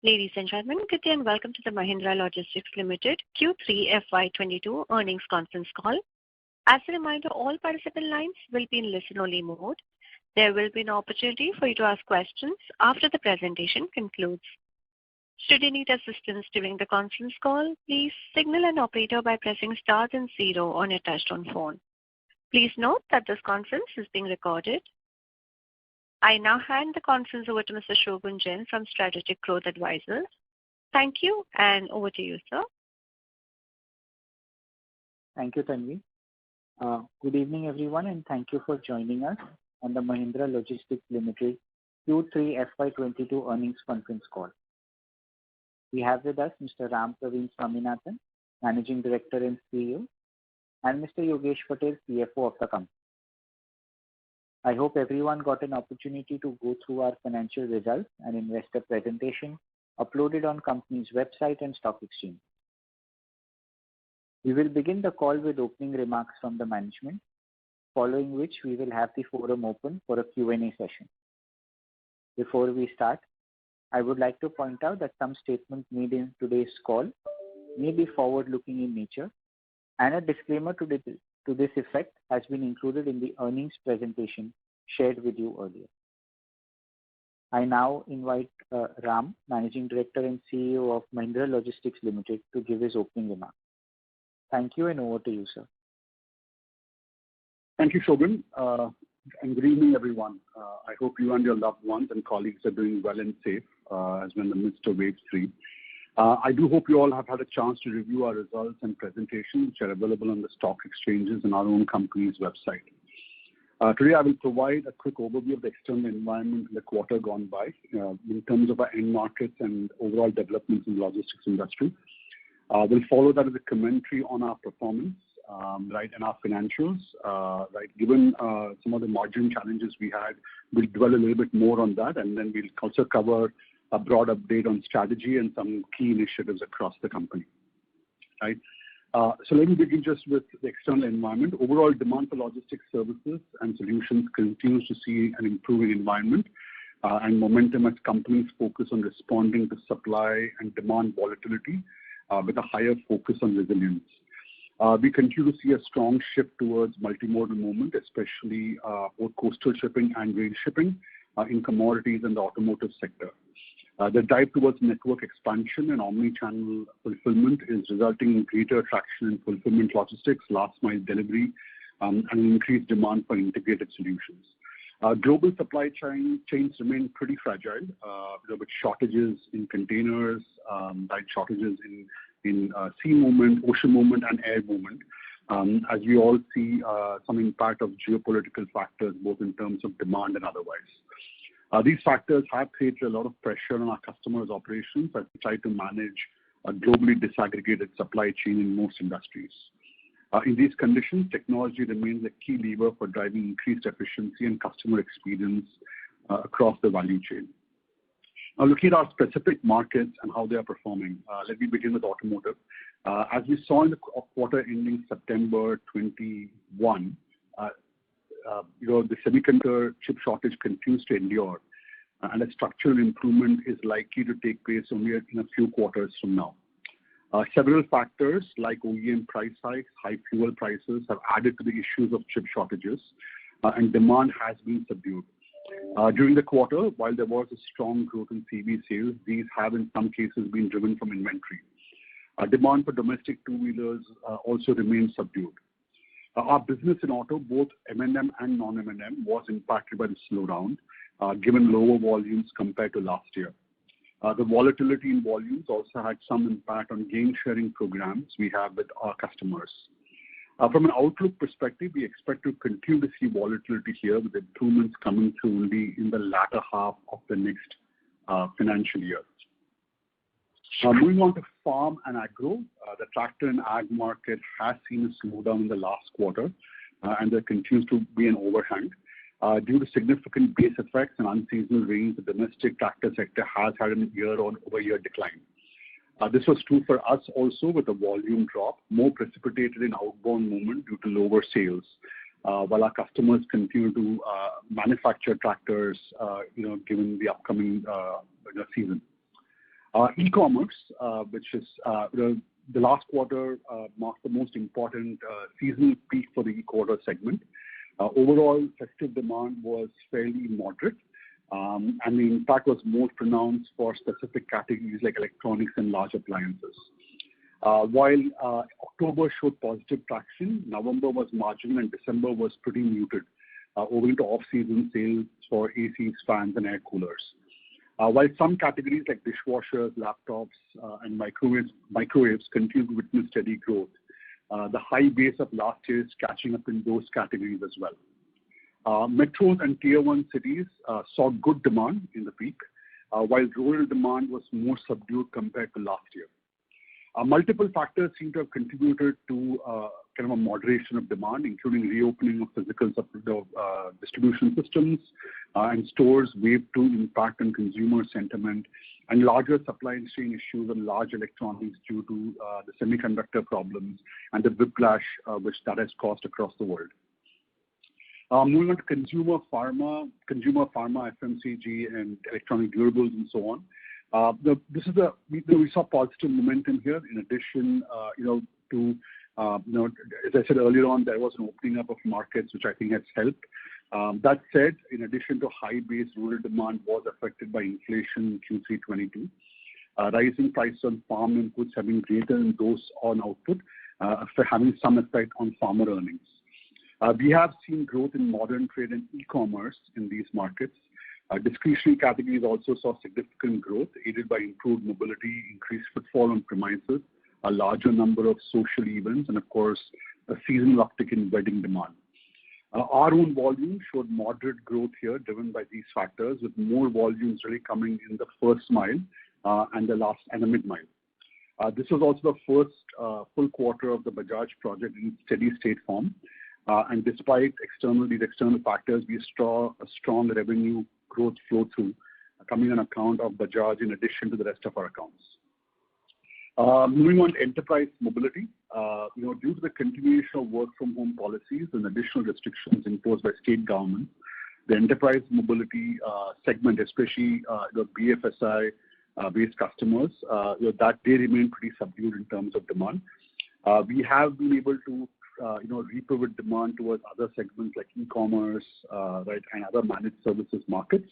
Ladies and gentlemen, good day and welcome to the Mahindra Logistics Limited Q3 FY22 earnings conference call. As a reminder, all participant lines will be in listen-only mode. There will be an opportunity for you to ask questions after the presentation concludes. Should you need assistance during the conference call, please signal an operator by pressing star and 0 on your touchtone phone. Please note that this conference is being recorded. I now hand the conference over to Mr. Shogun Jain from Strategic Growth Advisors. Thank you, and over to you, sir. Thank you, Tanvi. Good evening, everyone, and thank you for joining us on the Mahindra Logistics Limited Q3 FY22 earnings conference call. We have with us Mr. Ram Praveen Swaminathan, Managing Director and CEO, and Mr. Yogesh Patel, CFO of the company. I hope everyone got an opportunity to go through our financial results and investor presentation uploaded on company's website and stock exchange. We will begin the call with opening remarks from the management, following which we will have the forum open for a Q&A session. Before we start, I would like to point out that some statements made in today's call may be forward-looking in nature, and a disclaimer to this effect has been included in the earnings presentation shared with you earlier. I now invite Ram, Managing Director and CEO of Mahindra Logistics Limited, to give his opening remarks. Thank you, and over to you, sir. Thank you, Shogun, and good evening, everyone. I hope you and your loved ones and colleagues are doing well and safe as we're in the midst of Wave 3. I do hope you all have had a chance to review our results and presentations, which are available on the stock exchanges and our own company's website. Today, I will provide a quick overview of the external environment in the quarter gone by in terms of our end markets and overall developments in the logistics industry. We'll follow that with a commentary on our performance, and our financials. Given some of the margin challenges we had, we'll dwell a little bit more on that, and then we'll also cover a broad update on strategy and some key initiatives across the company. So let me begin just with the external environment. Overall demand for logistics services and solutions continues to see an improving environment and momentum as companies focus on responding to supply and demand volatility with a higher focus on resilience. We continue to see a strong shift towards multimodal movement, especially both coastal shipping and rail shipping in commodities and the automotive sector. The drive towards network expansion and omni-channel fulfillment is resulting in greater traction in fulfillment logistics, last-mile delivery, and an increased demand for integrated solutions. Global supply chains remain pretty fragile, with shortages in containers, shortages in sea movement, ocean movement, and air movement, as we all see some impact of geopolitical factors, both in terms of demand and otherwise. These factors have created a lot of pressure on our customers' operations as we try to manage a globally disaggregated supply chain in most industries. In these conditions, technology remains a key lever for driving increased efficiency and customer experience across the value chain. Now, looking at our specific markets and how they are performing, let me begin with automotive. As we saw in the quarter ending September 21, the semiconductor chip shortage continues to endure, and a structural improvement is likely to take place only in a few quarters from now. Several factors like OEM price hikes, high fuel prices have added to the issues of chip shortages, and demand has been subdued. During the quarter, while there was a strong growth in CV sales, these have in some cases been driven from inventory. Demand for domestic two-wheelers also remains subdued. Our business in auto, both M&M and non-M&M, was impacted by the slowdown, given lower volumes compared to last year. The volatility in volumes also had some impact on gain-sharing programs we have with our customers. From an outlook perspective, we expect to continue to see volatility here, with improvements coming through only in the latter half of the next financial year. Moving on to farm and agro, the tractor and ag market has seen a slowdown in the last quarter, and there continues to be an overhang. Due to significant base effects and unseasonal rains, the domestic tractor sector has had a year-on-over-year decline. This was true for us also, with a volume drop, more precipitated in outbound movement due to lower sales, while our customers continue to manufacture tractors, given the upcoming season. E-commerce, which is the last quarter marked the most important seasonal peak for the e-commerce segment. Overall, festive demand was fairly moderate, and the impact was more pronounced for specific categories like electronics and large appliances. While October showed positive traction, November was marginal and December was pretty muted, owing to off-season sales for ACs, fans, and air coolers. While some categories like dishwashers, laptops, and microwaves continue to witness steady growth, the high base of last year is catching up in those categories as well. Metros and Tier 1 cities saw good demand in the peak, while rural demand was more subdued compared to last year. Multiple factors seem to have contributed to kind of a moderation of demand, including reopening of physical distribution systems and stores, wave 2 impact on consumer sentiment, and larger supply chain issues on large electronics due to the semiconductor problems and the whiplash which that has caused across the world. Moving on to consumer pharma, FMCG, and electronic durables, and so on. We saw positive momentum here. In addition, as I said earlier on, there was an opening up of markets, which I think has helped. That said, in addition to high base, rural demand was affected by inflation in Q3 22. Rising prices on farm inputs have been greater than those on output, having some effect on farmer earnings. We have seen growth in modern trade and e-commerce in these markets. Discretionary categories also saw significant growth, aided by improved mobility, increased footfall on premises, a larger number of social events, and of course, a seasonal uptick in wedding demand. Our own volume showed moderate growth here, driven by these factors, with more volumes really coming in the first mile and the mid mile. This was also the first full quarter of the Bajaj project in steady state form. And despite these external factors, we saw a strong revenue growth flow through coming on account of Bajaj in addition to the rest of our accounts. Moving on to enterprise mobility, due to the continuation of work from home policies and additional restrictions imposed by state governments, the enterprise mobility segment, especially the BFSI based customers, that they remain pretty subdued in terms of demand. We have been able to repivot demand towards other segments like e-commerce, and other managed services markets.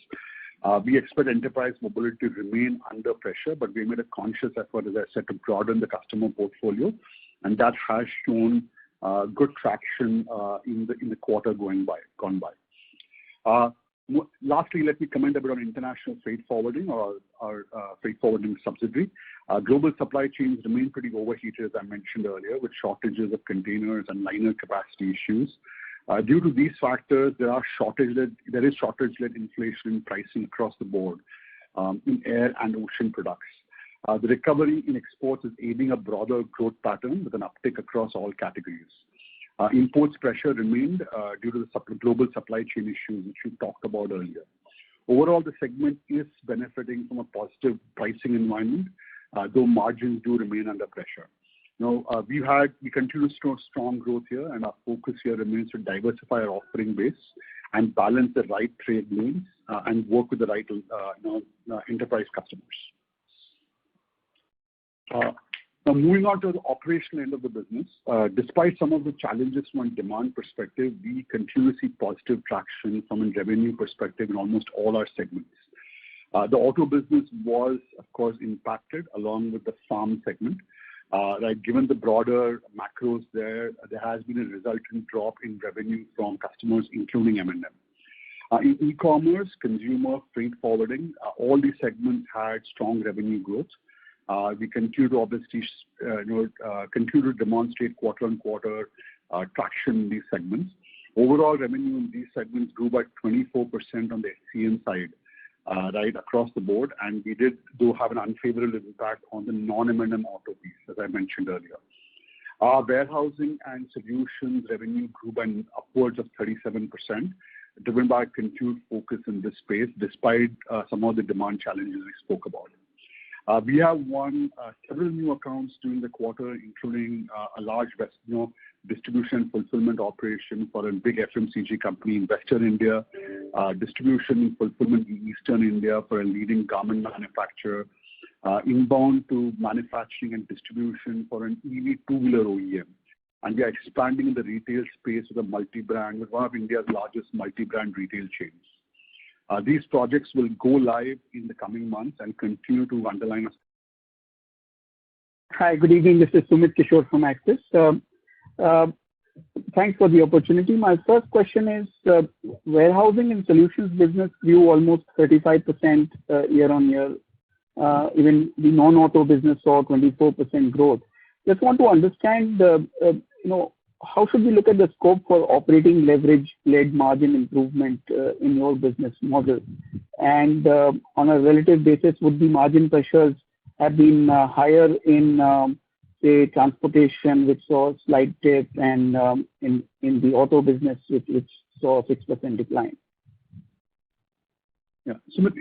We expect enterprise mobility to remain under pressure, but we made a conscious effort, as I said, to broaden the customer portfolio, and that has shown good traction in the quarter gone by. Lastly, let me comment a bit on international freight forwarding, or our freight forwarding subsidiary. Global supply chains remain pretty overheated, as I mentioned earlier, with shortages of containers and liner capacity issues. Due to these factors, there is shortage-led inflation in pricing across the board in air and ocean products. The recovery in exports is aiding a broader growth pattern with an uptick across all categories. Imports pressure remained due to the global supply chain issues, which we talked about earlier. Overall, the segment is benefiting from a positive pricing environment, though margins do remain under pressure. We continue to show strong growth here, and our focus here remains to diversify our offering base and balance the right trade lanes and work with the right enterprise customers. Now, moving on to the operational end of the business, despite some of the challenges from a demand perspective, we continue to see positive traction from a revenue perspective in almost all our segments. The auto business was, of course, impacted along with the farm segment. Given the broader macros there has been a resultant drop in revenue from customers, including M&M. In e-commerce, consumer, freight forwarding, all these segments had strong revenue growth. We continue to obviously continue to demonstrate quarter-on-quarter traction in these segments. Overall revenue in these segments grew by 24% on the SCM side, across the board, and we did have an unfavorable impact on the non-M&M auto piece, as I mentioned earlier. Our warehousing and solutions revenue grew by upwards of 37%, driven by continued focus in this space, despite some of the demand challenges we spoke about. We have won several new accounts during the quarter, including a large distribution fulfillment operation for a big FMCG company in Western India, distribution fulfillment in Eastern India for a leading garment manufacturer, inbound to manufacturing and distribution for an EV two-wheeler OEM. And we are expanding in the retail space with a multi-brand, with one of India's largest multi-brand retail chains. These projects will go live in the coming months and continue to underline us. Hi, good evening. This is Sumit Kishore from Axis. Thanks for the opportunity. My first question is, warehousing and solutions business grew almost 35% year on year. Even the non-auto business saw 24% growth. Just want to understand, how should we look at the scope for operating leverage-led margin improvement in your business model? And on a relative basis, would the margin pressures have been higher in, say, transportation, which saw a slight dip, and in the auto business, which saw a 6% decline? Yeah. Sumit, do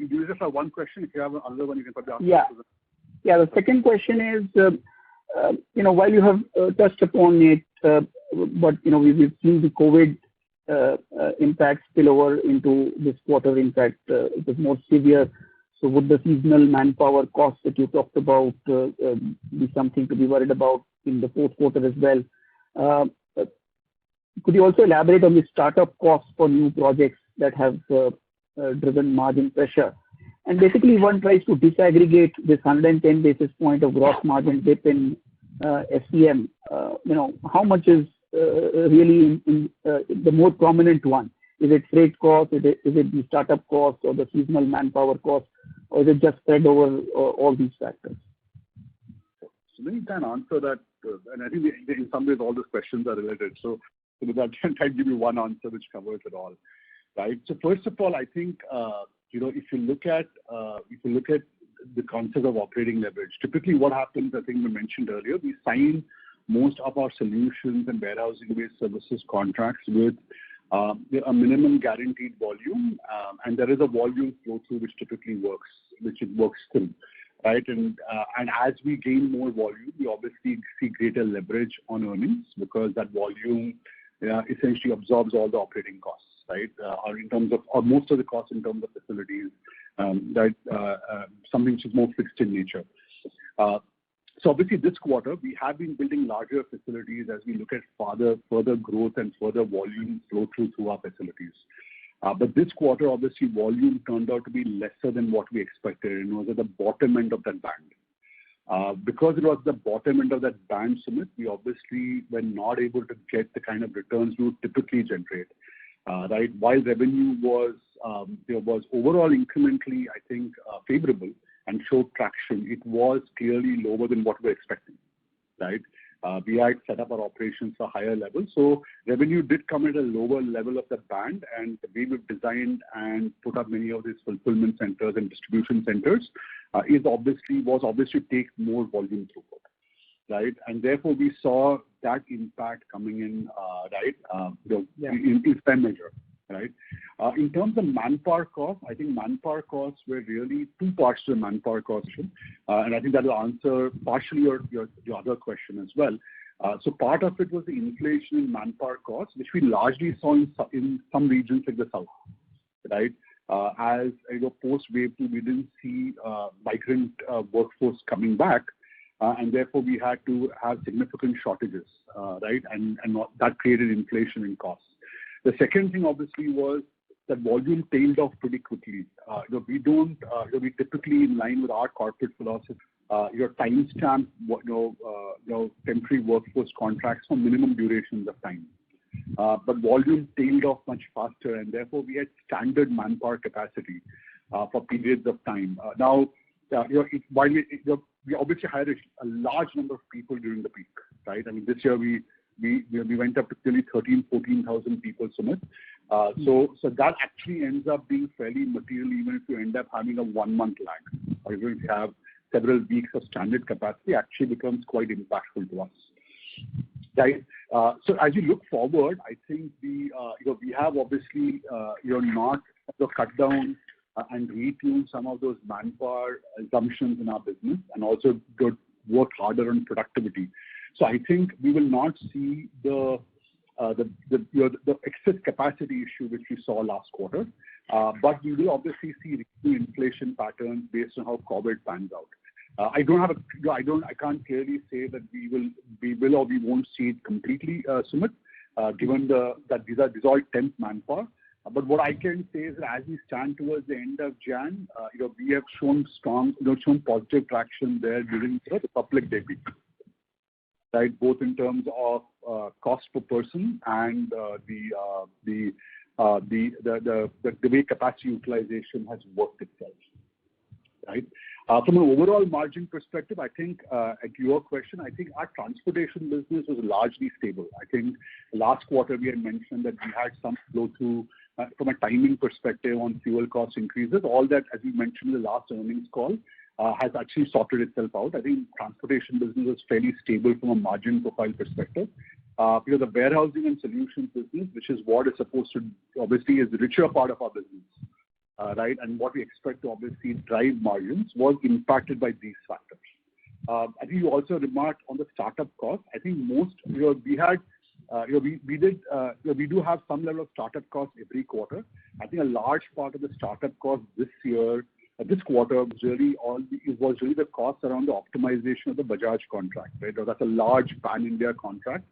you just have one question? If you have another one, you can probably answer. Yeah. The second question is, while you have touched upon it, but we've seen the COVID impact spill over into this quarter. In fact, it was more severe. So would the seasonal manpower costs that you talked about be something to be worried about in the fourth quarter as well? Could you also elaborate on the startup costs for new projects that have driven margin pressure? And basically, one tries to disaggregate this 110 basis point of gross margin dip in SCM. How much is really in the more prominent one? Is it freight cost? Is it the startup cost or the seasonal manpower cost? Or is it just spread over all these factors? So many can answer that, and I think in some ways all those questions are related. So with that, I can give you one answer which covers it all, right? So first of all, I think if you look at the concept of operating leverage, typically what happens, I think we mentioned earlier, we sign most of our solutions and warehousing-based services contracts with a minimum guaranteed volume, and there is a volume flow through which typically works still, right? And as we gain more volume, we obviously see greater leverage on earnings because that volume essentially absorbs all the operating costs, right? Or most of the costs in terms of facilities, something which is more fixed in nature. So obviously this quarter, we have been building larger facilities as we look at further growth and further volume flow through our facilities. But this quarter, obviously, volume turned out to be lesser than what we expected, and it was at the bottom end of that band. Because it was the bottom end of that band, Sumit, we obviously were not able to get the kind of returns we would typically generate. Right? While revenue was overall incrementally, I think, favorable and showed traction, it was clearly lower than what we were expecting, right? We had set up our operations for higher levels. So revenue did come at a lower level of the band, and the way we've designed and put up many of these fulfillment centers and distribution centers was obviously take more volume throughput, right? And therefore we saw that impact coming in, in spend measure, right? In terms of manpower costs, I think manpower costs were really two parts to the manpower cost, and I think that will answer partially your other question as well. So part of it was the inflation in manpower costs, which we largely saw in some regions like the south, right? As post wave 2, we didn't see migrant workforce coming back, and therefore we had to have significant shortages, right? And that created inflation in costs. The second thing obviously was that volume tailed off pretty quickly. We typically, in line with our corporate philosophy, your timestamp, temporary workforce contracts for minimum durations of time. But volume tailed off much faster, and therefore we had standard manpower capacity for periods of time. Now, while we obviously hired a large number of people during the peak, right? I mean, this year we went up to nearly 14,000 people, Sumit. So that actually ends up being fairly material, even if you end up having a 1 month lag, or even if you have several weeks of standard capacity, actually becomes quite impactful to us. Right. So as you look forward, I think we have obviously not cut down and retune some of those manpower assumptions in our business, and also work harder on productivity. So I think we will not see the the excess capacity issue which we saw last quarter. But we will obviously see inflation patterns based on how COVID pans out. I can't clearly say that we will or we won't see it completely, Sumit, given that these are all temp manpower. But what I can say is that as we stand towards the end of Jan, we have shown positive traction there during the Republic Day week, right? Both in terms of cost per person and the way capacity utilization has worked itself, right? From an overall margin perspective, I think at your question, I think our transportation business was largely stable. I think last quarter we had mentioned that we had some flow through from a timing perspective on fuel cost increases. All that, as we mentioned in the last earnings call, has actually sorted itself out. I think transportation business is fairly stable from a margin profile perspective. Because the warehousing and solutions business, which is what is supposed to obviously is the richer part of our business, right, and what we expect to obviously drive margins, was impacted by these factors. I think you also remarked on the startup cost. I think we do have some level of startup costs every quarter. I think a large part of the startup cost this quarter was really the cost around the optimization of the Bajaj contract, right? That's a large pan-India contract.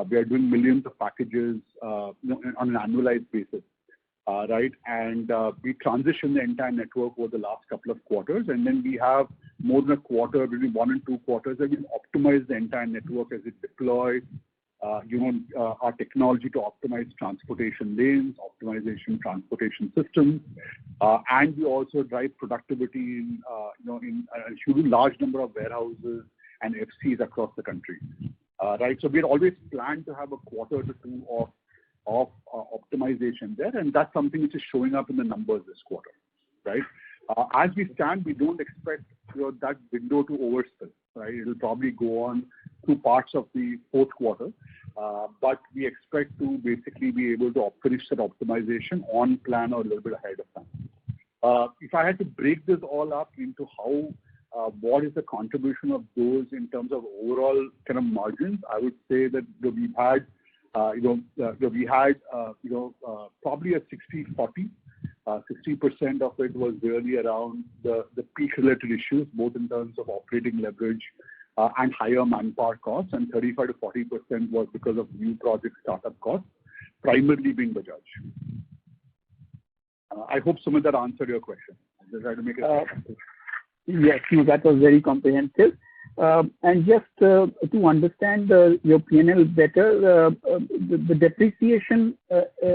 We are doing millions of packages on an annualized basis, right? And we transitioned the entire network over the last couple of quarters, and then we have more than a quarter, maybe 1 and 2 quarters, that we've optimized the entire network as we deploy our technology to optimize transportation lanes, optimization transportation systems, and we also drive productivity in a huge large number of warehouses and FCs across the country. Right, so we had always planned to have a quarter to 2 of optimization there, and that's something which is showing up in the numbers this quarter, right? As we stand, we don't expect that window to overspill, right? It'll probably go on through parts of the fourth quarter, but we expect to basically be able to finish that optimization on plan or a little bit ahead of time. If I had to break this all up into what is the contribution of those in terms of overall kind of margins, I would say that we had probably a 60-40. 60% of it was really around the peak-related issues, both in terms of operating leverage and higher manpower costs, and 35 to 40% was because of new project startup costs, primarily being Bajaj. I hope, Sumit, that answered your question. I'll just try to make it simple. Yes, that was very comprehensive. And just to understand your P&L better, the depreciation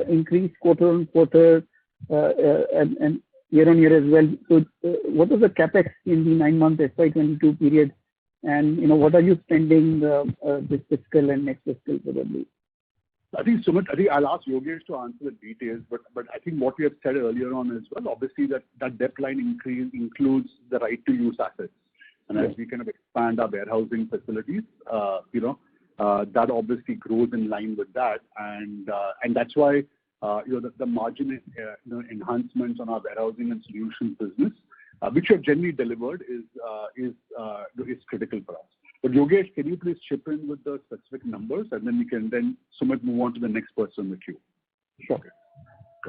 increased quarter on quarter and year on year as well. So what was the capex in the 9-month FY22 period? And what are you spending this fiscal and next fiscal probably? I think, Sumit, I'll ask Yogesh to answer the details, but I think what we have said earlier on as well, obviously that debt line increase includes the right to use assets. And as we kind of expand our warehousing facilities, that obviously grows in line with that. And that's why the margin enhancements on our warehousing and solutions business, which have generally delivered, is critical for us. But Yogesh, can you please chip in with the specific numbers, and then we can Sumit move on to the next person in the queue. Sure.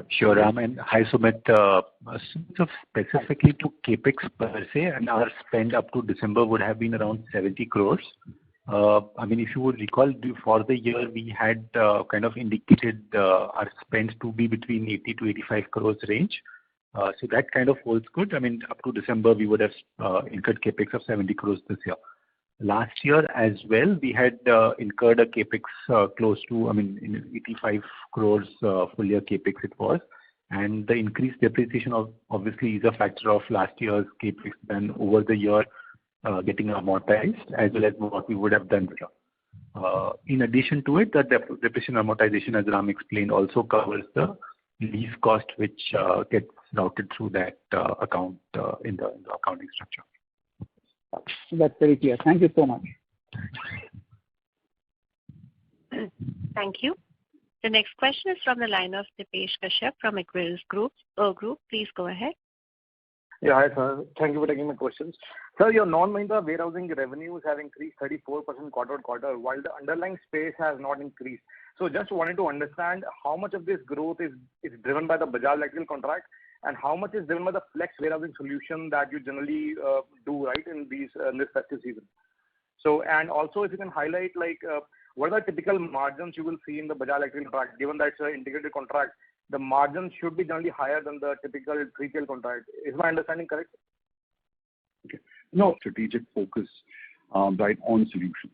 Sure, Ram, and hi, Sumit. Specifically to capex per se, and our spend up to December would have been around 70 crores. If you would recall, for the year we had kind of indicated our spend to be between 80 to 85 crores range. So that kind of holds good. Up to December we would have incurred capex of 70 crores this year. Last year as well, we had incurred a capex close to 85 crores full year capex it was. And the increased depreciation obviously is a factor of last year's capex done over the year getting amortized, as well as what we would have done this year. In addition to it, the depreciation amortization, as Ram explained, also covers the lease cost which gets routed through that account in the accounting structure. That's very clear. Thank you so much. Thank you. The next question is from the line of Dipesh Kashyap from Equirus Group. Please go ahead. Yeah, hi sir. Thank you for taking my questions. Sir, your non-Mahindra warehousing revenues have increased 34% quarter on quarter, while the underlying space has not increased. So just wanted to understand how much of this growth is driven by the Bajaj Electrical contract, and how much is driven by the flex warehousing solution that you generally do, right, in this festive season. So, and also if you can highlight, like, what are the typical margins you will see in the Bajaj Electrical contract? Given that it's an integrated contract, the margins should be generally higher than the typical 3PL contract. Is my understanding correct? Okay. No, strategic focus, right, on solutions.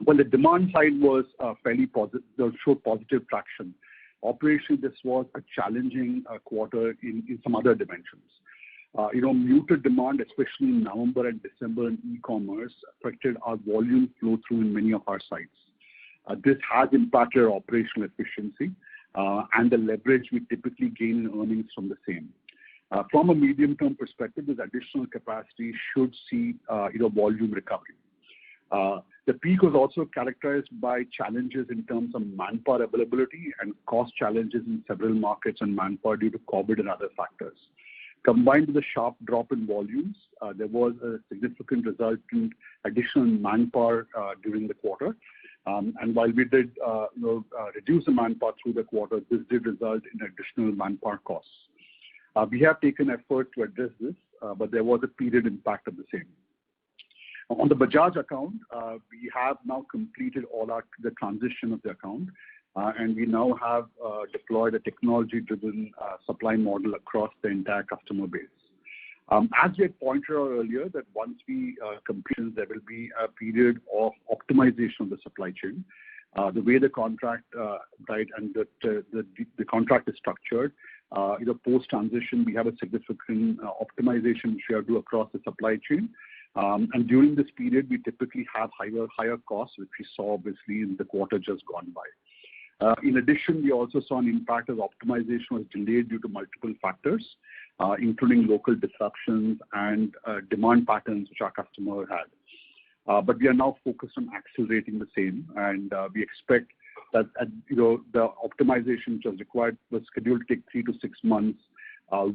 Well, the demand side was fairly positive, showed positive traction. Operationally, this was a challenging quarter in some other dimensions. Muted demand, especially in November and December in e-commerce, affected our volume flow through in many of our sites. This has impacted our operational efficiency and the leverage we typically gain in earnings from the same. From a medium-term perspective, this additional capacity should see volume recovery. The peak was also characterized by challenges in terms of manpower availability and cost challenges in several markets and manpower due to COVID and other factors. Combined with a sharp drop in volumes, there was a significant resultant additional manpower during the quarter. And while we did reduce the manpower through the quarter, this did result in additional manpower costs. We have taken effort to address this, but there was a period impact of the same. On the Bajaj account, we have now completed the transition of the account, and we now have deployed a technology-driven supply model across the entire customer base. As we had pointed out earlier, that once we complete, there will be a period of optimization of the supply chain. The way the contract, right, and the contract is structured, post-transition, we have a significant optimization which we have to do across the supply chain. And during this period, we typically have higher costs, which we saw obviously in the quarter just gone by. In addition, we also saw an impact as optimization was delayed due to multiple factors, including local disruptions and demand patterns which our customer had. But we are now focused on accelerating the same, and we expect that the optimization which was required was scheduled to take 3 to 6 months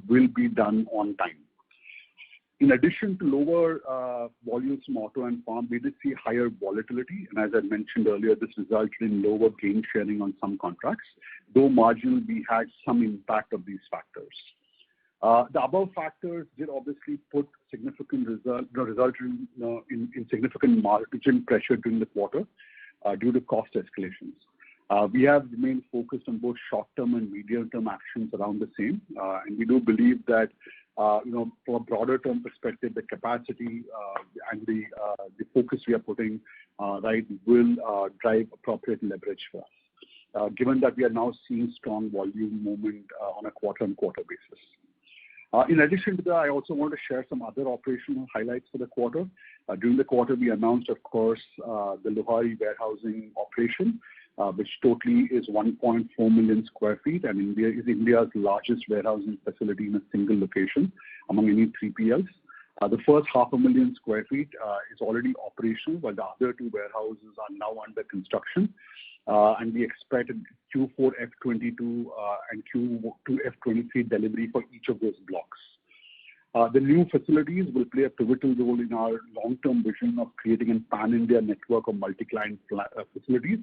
will be done on time. In addition to lower volumes from auto and farm, we did see higher volatility, and as I mentioned earlier, this resulted in lower gain sharing on some contracts. Though marginally, we had some impact of these factors. The above factors did obviously put significant resulted in significant margin pressure during the quarter due to cost escalations. We have remained focused on both short-term and medium-term actions around the same, and we do believe that from a broader term perspective, the capacity and the focus we are putting right will drive appropriate leverage for us, given that we are now seeing strong volume movement on a quarter-on-quarter basis. In addition to that, I also want to share some other operational highlights for the quarter. During the quarter, we announced, of course, the Luhari warehousing operation, which totally is 1.4 million square feet, and is India's largest warehousing facility in a single location among any 3PLs. The first 500,000 square feet is already operational, while the other 2 warehouses are now under construction. And we expect Q4 F22 and Q2 F23 delivery for each of those blocks. The new facilities will play a pivotal role in our long-term vision of creating a pan-India network of multi-client facilities,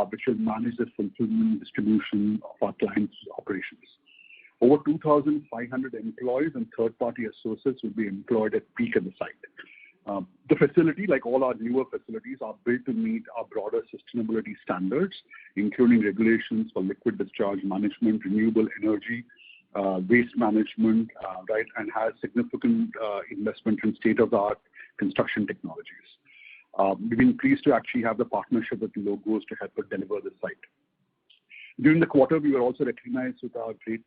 which will manage the fulfillment and distribution of our clients' operations. Over 2,500 employees and third-party associates will be employed at peak at the site. The facility, like all our newer facilities, are built to meet our broader sustainability standards, including regulations for liquid discharge management, renewable energy, waste management, right, and has significant investment in state-of-the-art construction technologies. We've been pleased to actually have the partnership with Logos to help us deliver this site. During the quarter, we were also recognized with our Great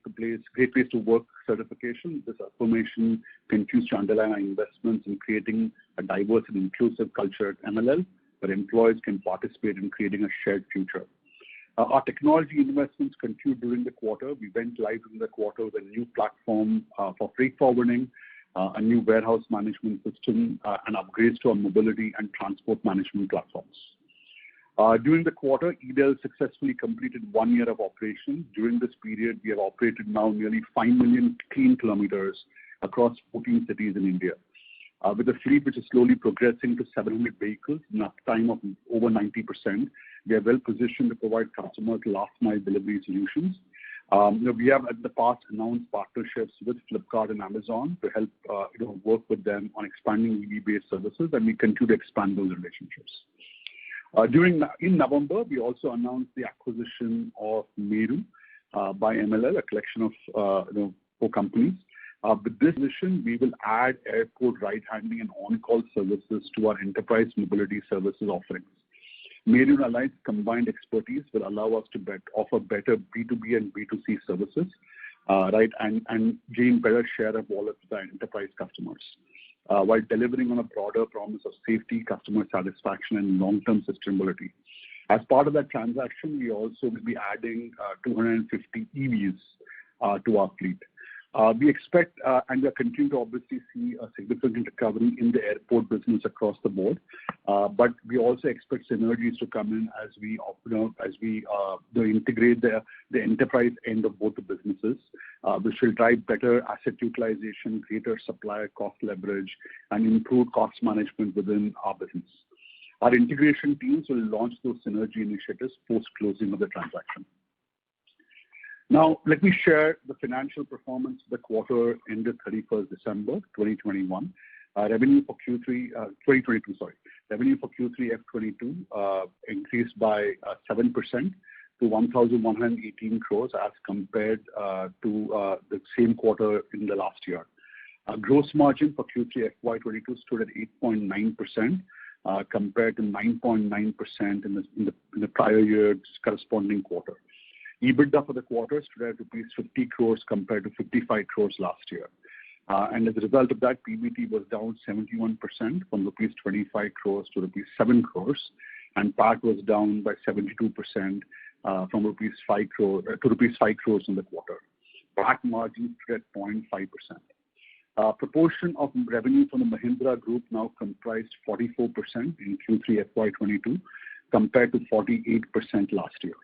Place to Work certification. This affirmation continues to underline our investments in creating a diverse and inclusive culture at MLL, where employees can participate in creating a shared future. Our technology investments continued during the quarter. We went live in the quarter with a new platform for freight forwarding, a new warehouse management system, and upgrades to our mobility and transport management platforms. During the quarter, EDEL successfully completed 1 year of operation. During this period, we have operated now nearly 5 million clean kilometers across 14 cities in India. With a fleet which is slowly progressing to 700 vehicles in uptime of over 90%, we are well positioned to provide customers last mile delivery solutions. We have in the past announced partnerships with Flipkart and Amazon to help work with them on expanding EV-based services, and we continue to expand those relationships. In November, we also announced the acquisition of Meru by MLL, a collection of 4 companies. With this mission, we will add airport ride-handling and on-call services to our enterprise mobility services offerings. Meru and Allied's combined expertise will allow us to offer better B2B and B2C services, and gain better share of wallet with our enterprise customers, while delivering on a broader promise of safety, customer satisfaction, and long-term sustainability. As part of that transaction, we also will be adding 250 EVs to our fleet. We expect and we are continuing to obviously see a significant recovery in the airport business across the board. But we also expect synergies to come in as we integrate the enterprise end of both the businesses, which will drive better asset utilization, greater supplier cost leverage, and improved cost management within our business. Our integration teams will launch those synergy initiatives post-closing of the transaction. Now, let me share the financial performance of the quarter ended 31st December 2021. Revenue for Q3 2022, sorry. Revenue for Q3 FY22 increased by 7% to 1,118 crores as compared to the same quarter in the last year. Gross margin for Q3 FY22 stood at 8.9% compared to 9.9% in the prior year's corresponding quarter. EBITDA for the quarter stood at rupees 50 crores compared to 55 crores last year. And as a result of that, PBT was down 71% from rupees 25 crores to rupees 7 crores, and PAT was down by 72% from rupees 5 crores in the quarter. PAT margin stood at 0.5%. Proportion of revenue from the Mahindra Group now comprised 44% in Q3 FY22 compared to 48% last year.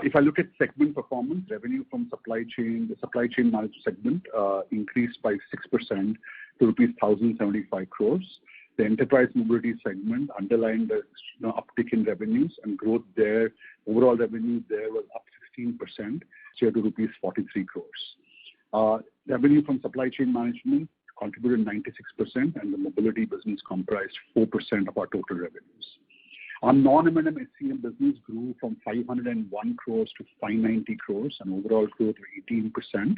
If I look at segment performance, revenue from the supply chain management segment increased by 6% to rupees 1,075 crores. The enterprise mobility segment underlined the uptick in revenues and growth there. Overall revenue there was up 16% to rupees 43 crores. Revenue from supply chain management contributed 96%, and the mobility business comprised 4% of our total revenues. Our non-M&M HCM business grew from 501 crores to 590 crores, an overall growth of 18%.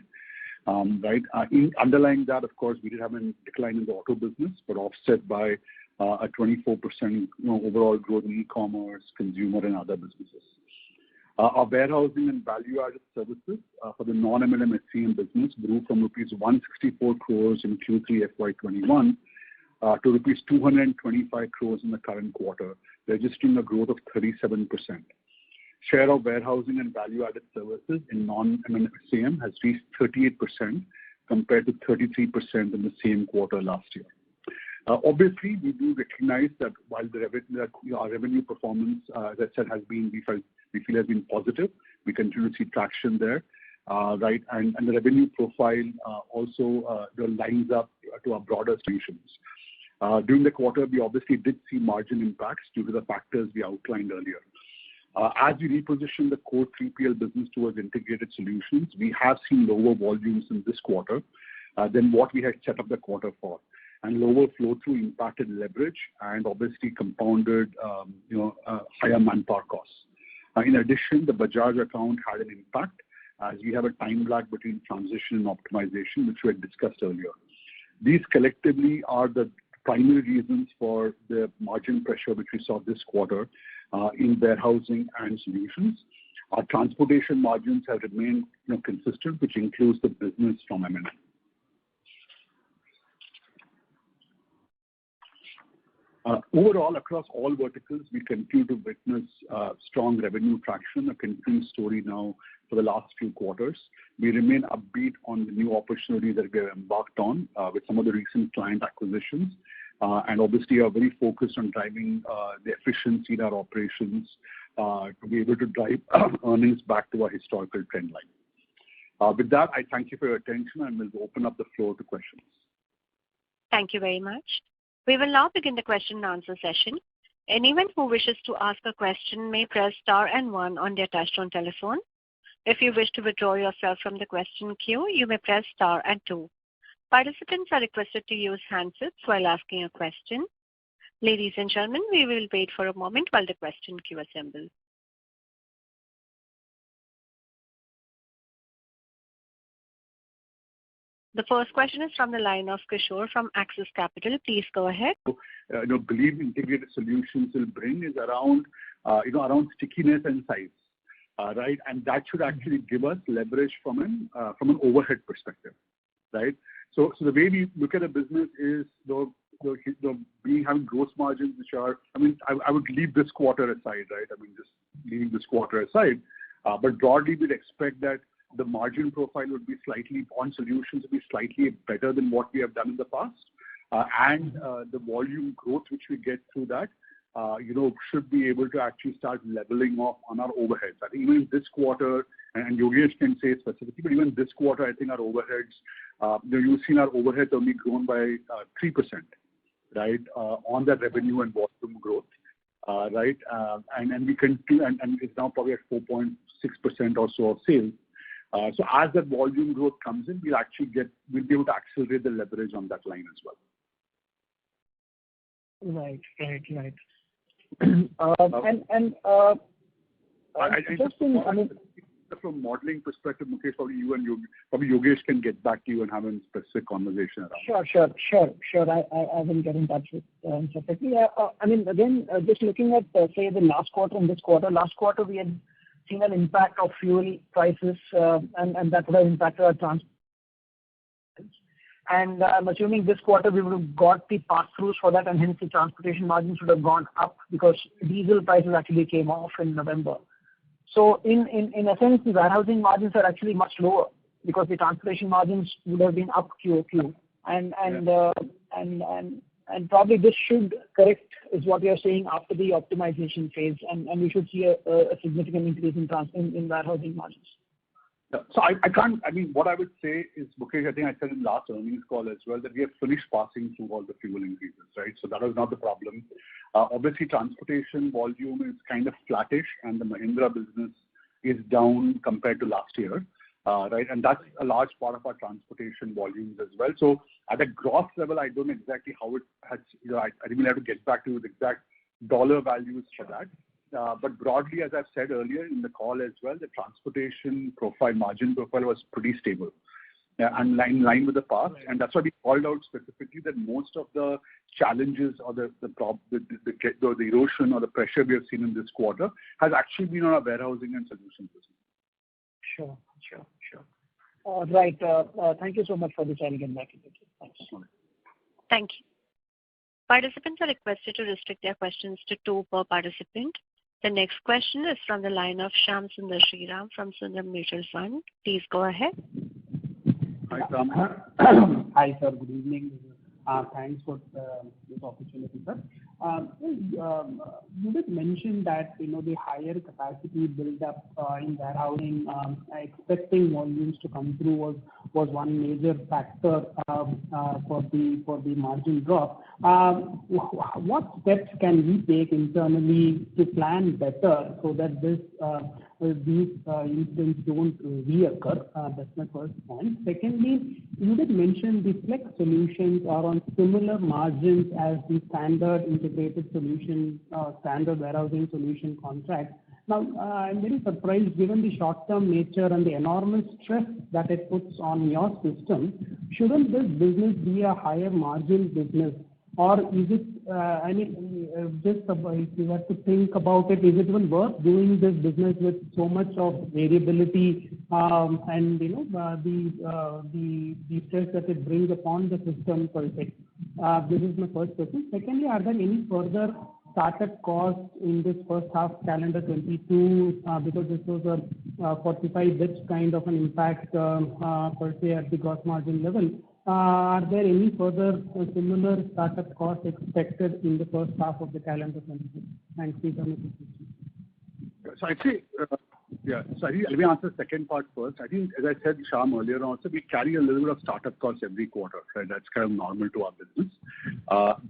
Underlying that, of course, we did have a decline in the auto business, but offset by a 24% overall growth in e-commerce, consumer, and other businesses. Our warehousing and value-added services for the non-M&M HCM business grew from rupees 164 crores in Q3 FY21 to rupees 225 crores in the current quarter, registering a growth of 37%. Share of warehousing and value-added services in non-M&M HCM has reached 38% compared to 33% in the same quarter last year. Obviously, we do recognize that while our revenue performance, as I said, we feel has been positive. We continue to see traction there, and the revenue profile also lines up to our broader solutions. During the quarter, we obviously did see margin impacts due to the factors we outlined earlier. As we reposition the core 3PL business towards integrated solutions, we have seen lower volumes in this quarter than what we had set up the quarter for. And lower flow-through impacted leverage and obviously compounded higher manpower costs. In addition, the Bajaj account had an impact as we have a time lag between transition and optimization, which we had discussed earlier. These collectively are the primary reasons for the margin pressure which we saw this quarter in warehousing and solutions. Our transportation margins have remained consistent, which includes the business from M&M. Overall, across all verticals, we continue to witness strong revenue traction, a continuing story now for the last few quarters. We remain upbeat on the new opportunities that we have embarked on with some of the recent client acquisitions, and obviously are very focused on driving the efficiency in our operations to be able to drive earnings back to our historical trend line. With that, I thank you for your attention and will open up the floor to questions. Thank you very much. We will now begin the question and answer session. Anyone who wishes to ask a question may press star and one on their touchtone telephone. If you wish to withdraw yourself from the question queue, you may press star and two. Participants are requested to use handsets while asking a question. Ladies and gentlemen, we will wait for a moment while the question queue assembles. The first question is from the line of Kishore from Axis Capital. Please go ahead. Believe integrated solutions will bring is around, around stickiness and size, right? And that should actually give us leverage from an overhead perspective, right? So the way we look at a business is we have gross margins which are, I would leave this quarter aside, right? Just leaving this quarter aside, but broadly we'd expect that the margin profile would be slightly on solutions would be slightly better than what we have done in the past, and the volume growth which we get through that, should be able to actually start leveling off on our overheads. I think even this quarter, and Yogesh can say specifically, but even this quarter, I think our overheads, you've seen our overheads only grown by 3%, right, on that revenue and volume growth, right, and we continue, and it's now probably at 4.6% or so of sales. So as that volume growth comes in, we'll be able to accelerate the leverage on that line as well. Right. From modeling perspective, Mukesh, probably you and Yogesh can get back to you and have a specific conversation around. Sure. I will get in touch with separately. Again, just looking at say the last quarter and this quarter. Last quarter we had seen an impact of fuel prices, and that would have impacted our transport. And I'm assuming this quarter we would have got the pass-throughs for that, and hence the transportation margins would have gone up because diesel prices actually came off in November. So in a sense, the warehousing margins are actually much lower because the transportation margins would have been up QOQ. And probably this should correct, is what you're saying, after the optimization phase, and we should see a significant increase in warehousing margins. Yeah. So what I would say is, Mukesh, I think I said in last earnings call as well, that we have finished passing through all the fuel increases, right? So that was not the problem. Obviously, transportation volume is kind of flattish, and the Mahindra business is down compared to last year, right? And that's a large part of our transportation volumes as well. So at a gross level, I don't know exactly how it has, I really have to get back to the exact dollar values for that. But broadly, as I've said earlier in the call as well, the transportation margin profile was pretty stable, and in line with the past. And that's why we called out specifically that most of the challenges or the erosion or the pressure we have seen in this quarter has actually been on our warehousing and solutions business. Sure. All right. Thank you so much for this. I'll get back to you. Thanks. Thank you. Participants are requested to restrict their questions to 2 per participant. The next question is from the line of Shyam Sundar Sriram from Sundaram Mutual Fund. Please go ahead. Hi, Shyam. Hi, sir. Good evening. Thanks for this opportunity, sir. You did mention that the higher capacity build up in warehousing, expecting volumes to come through was one major factor for the margin drop. What steps can we take internally to plan better so that these incidents don't reoccur? That's my first point. Secondly, you did mention the flex solutions are on similar margins as the standard integrated solution, standard warehousing solution contract. Now, I'm very surprised given the short-term nature and the enormous stress that it puts on your system. Shouldn't this business be a higher margin business? Or is it, if you have to think about it, is it even worth doing this business with so much of variability and the stress that it brings upon the system per se? This is my first question. Secondly, are there any further startup costs in this first half calendar 22 because this was a 45 bits kind of an impact per se at the gross margin level? Are there any further similar startup costs expected in the first half of the calendar 22? Thanks. These are my questions. So I'd say Yeah. So I think let me answer the second part first. I think, as I said, Shyam, earlier on also, we carry a little bit of startup costs every quarter, right? That's kind of normal to our business.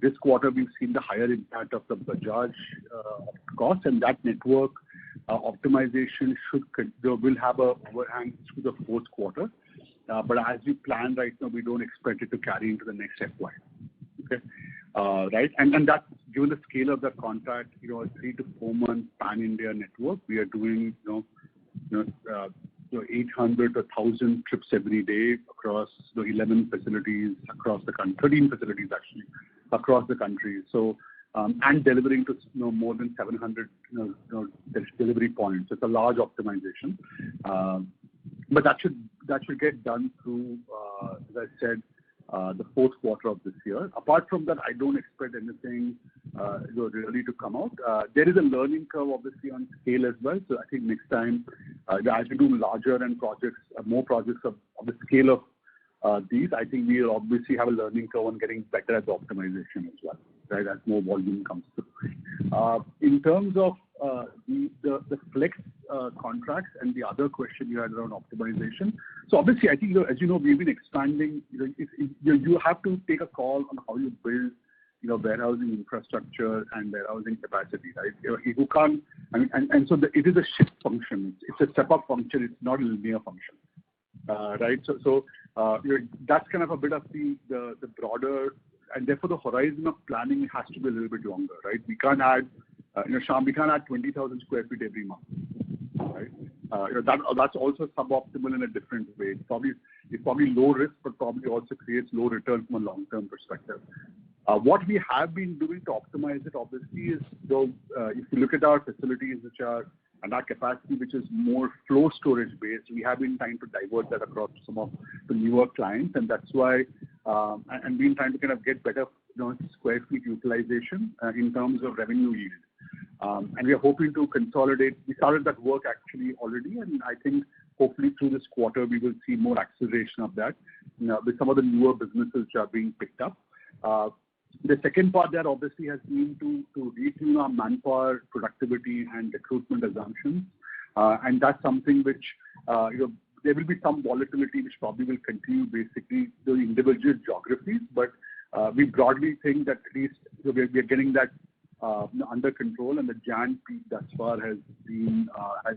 This quarter, we've seen the higher impact of the Bajaj cost, and that network optimization will have a overhang through the fourth quarter. But as we plan right now, we don't expect it to carry into the next FY. Okay. Right. And that's given the scale of the contract, a 3 to 4 month pan-India network. We are doing, 800 to 1,000 trips every day across 11 facilities across the country, 13 facilities actually across the country. So, and delivering to more than 700 delivery points. It's a large optimization, but that should get done through, as I said, the fourth quarter of this year. Apart from that, I don't expect anything really to come out. There is a learning curve, obviously, on scale as well. So I think next time, as we do larger and more projects of the scale of these, I think we'll obviously have a learning curve on getting better at the optimization as well, right, as more volume comes through. In terms of the flex contracts and the other question you had around optimization. So obviously, I think, as you know, we've been expanding. You have to take a call on how you build, warehousing infrastructure and warehousing capacity, right? You can't. So it is a shift function. It's a step-up function. It's not a linear function, right? So that's kind of a bit of the broader, and therefore the horizon of planning has to be a little bit longer, right? We can't add, Shyam, we can't add 20,000 square feet every month, right? That's also suboptimal in a different way. It's probably low risk, but probably also creates low return from a long-term perspective. What we have been doing to optimize it, obviously, is if you look at our facilities, which are and our capacity, which is more flow storage based, we have been trying to divert that across some of the newer clients, and that's why, and been trying to kind of get better, square feet utilization in terms of revenue yield. And we are hoping to consolidate. We started that work actually already, and I think hopefully through this quarter we will see more acceleration of that with some of the newer businesses which are being picked up. The second part there obviously has been to retune our manpower productivity and recruitment assumptions, and that's something which there will be some volatility which probably will continue basically the individual geographies, but we broadly think that at least we are getting that under control, and the Jan peak thus far has been a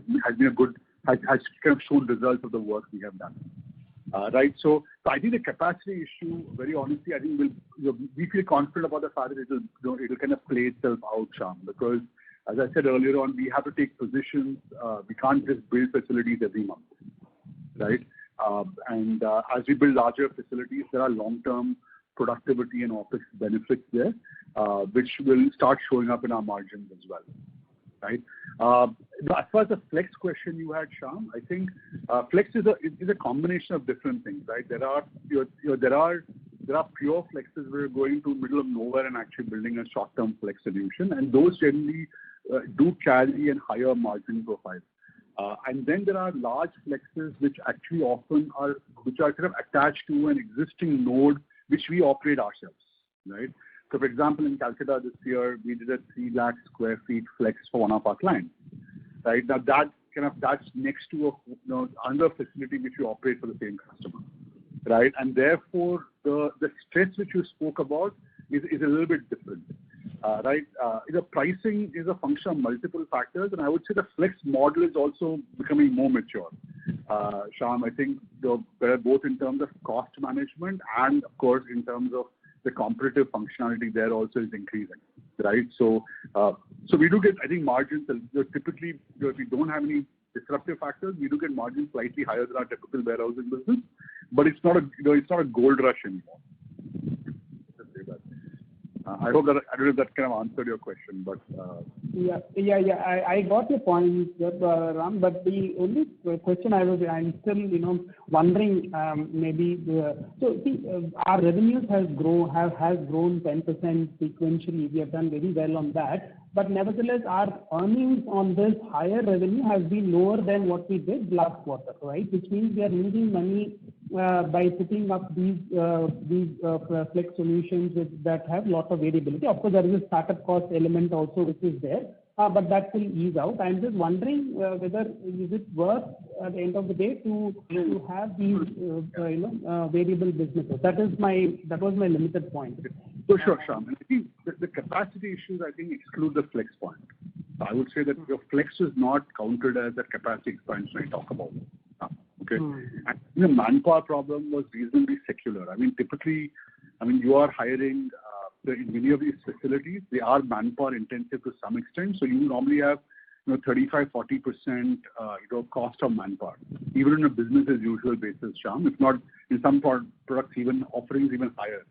good, has kind of shown results of the work we have done. Right. So I think the capacity issue, very honestly, I think we feel confident about the fact that it'll kind of play itself out, Shyam, because as I said earlier on, we have to take positions. We can't just build facilities every month, right? And as we build larger facilities, there are long-term productivity and office benefits there, which will start showing up in our margins as well, right? As far as the flex question you had, Shyam, I think flex is a combination of different things, right? There are pure flexes where you're going to middle of nowhere and actually building a short-term flex solution, and those generally do carry a higher margin profile. And then there are large flexes which actually often are kind of attached to an existing node which we operate ourselves, right? So, for example, in Calcutta this year, we did a 3 lakh square feet flex for one of our clients, right? Now that's next to another facility which we operate for the same customer, right? And therefore, the stress which you spoke about is a little bit different, right? The pricing is a function of multiple factors, and I would say the flex model is also becoming more mature. Shyam, I think both in terms of cost management and, of course, in terms of the competitive functionality there also is increasing, right? So we do get, I think, margins. Typically, if we don't have any disruptive factors, we do get margins slightly higher than our typical warehousing business, but it's not a gold rush anymore. I hope that I don't know if that kind of answered your question, but Yeah. I got your point, Ram. But the only question I'm still wondering our revenues have grown 10% sequentially. We have done very well on that. But nevertheless, our earnings on this higher revenue has been lower than what we did last quarter, right? Which means we are losing money by putting up these flex solutions that have lot of variability. Of course, there is a startup cost element also which is there. but that will ease out. I'm just wondering whether is it worth at the end of the day to have these variable businesses. That was my limited point. So sure, Shyam. And I think the capacity issues exclude the flex point. I would say that your flex is not counted as a capacity expansion I talk about. Okay. And the manpower problem was reasonably secular. Typically, you are hiring in many of these facilities, they are manpower intensive to some extent. So you normally have 35-40% cost of manpower, even on a business as usual basis, Shyam. If not in some products, even offerings even higher.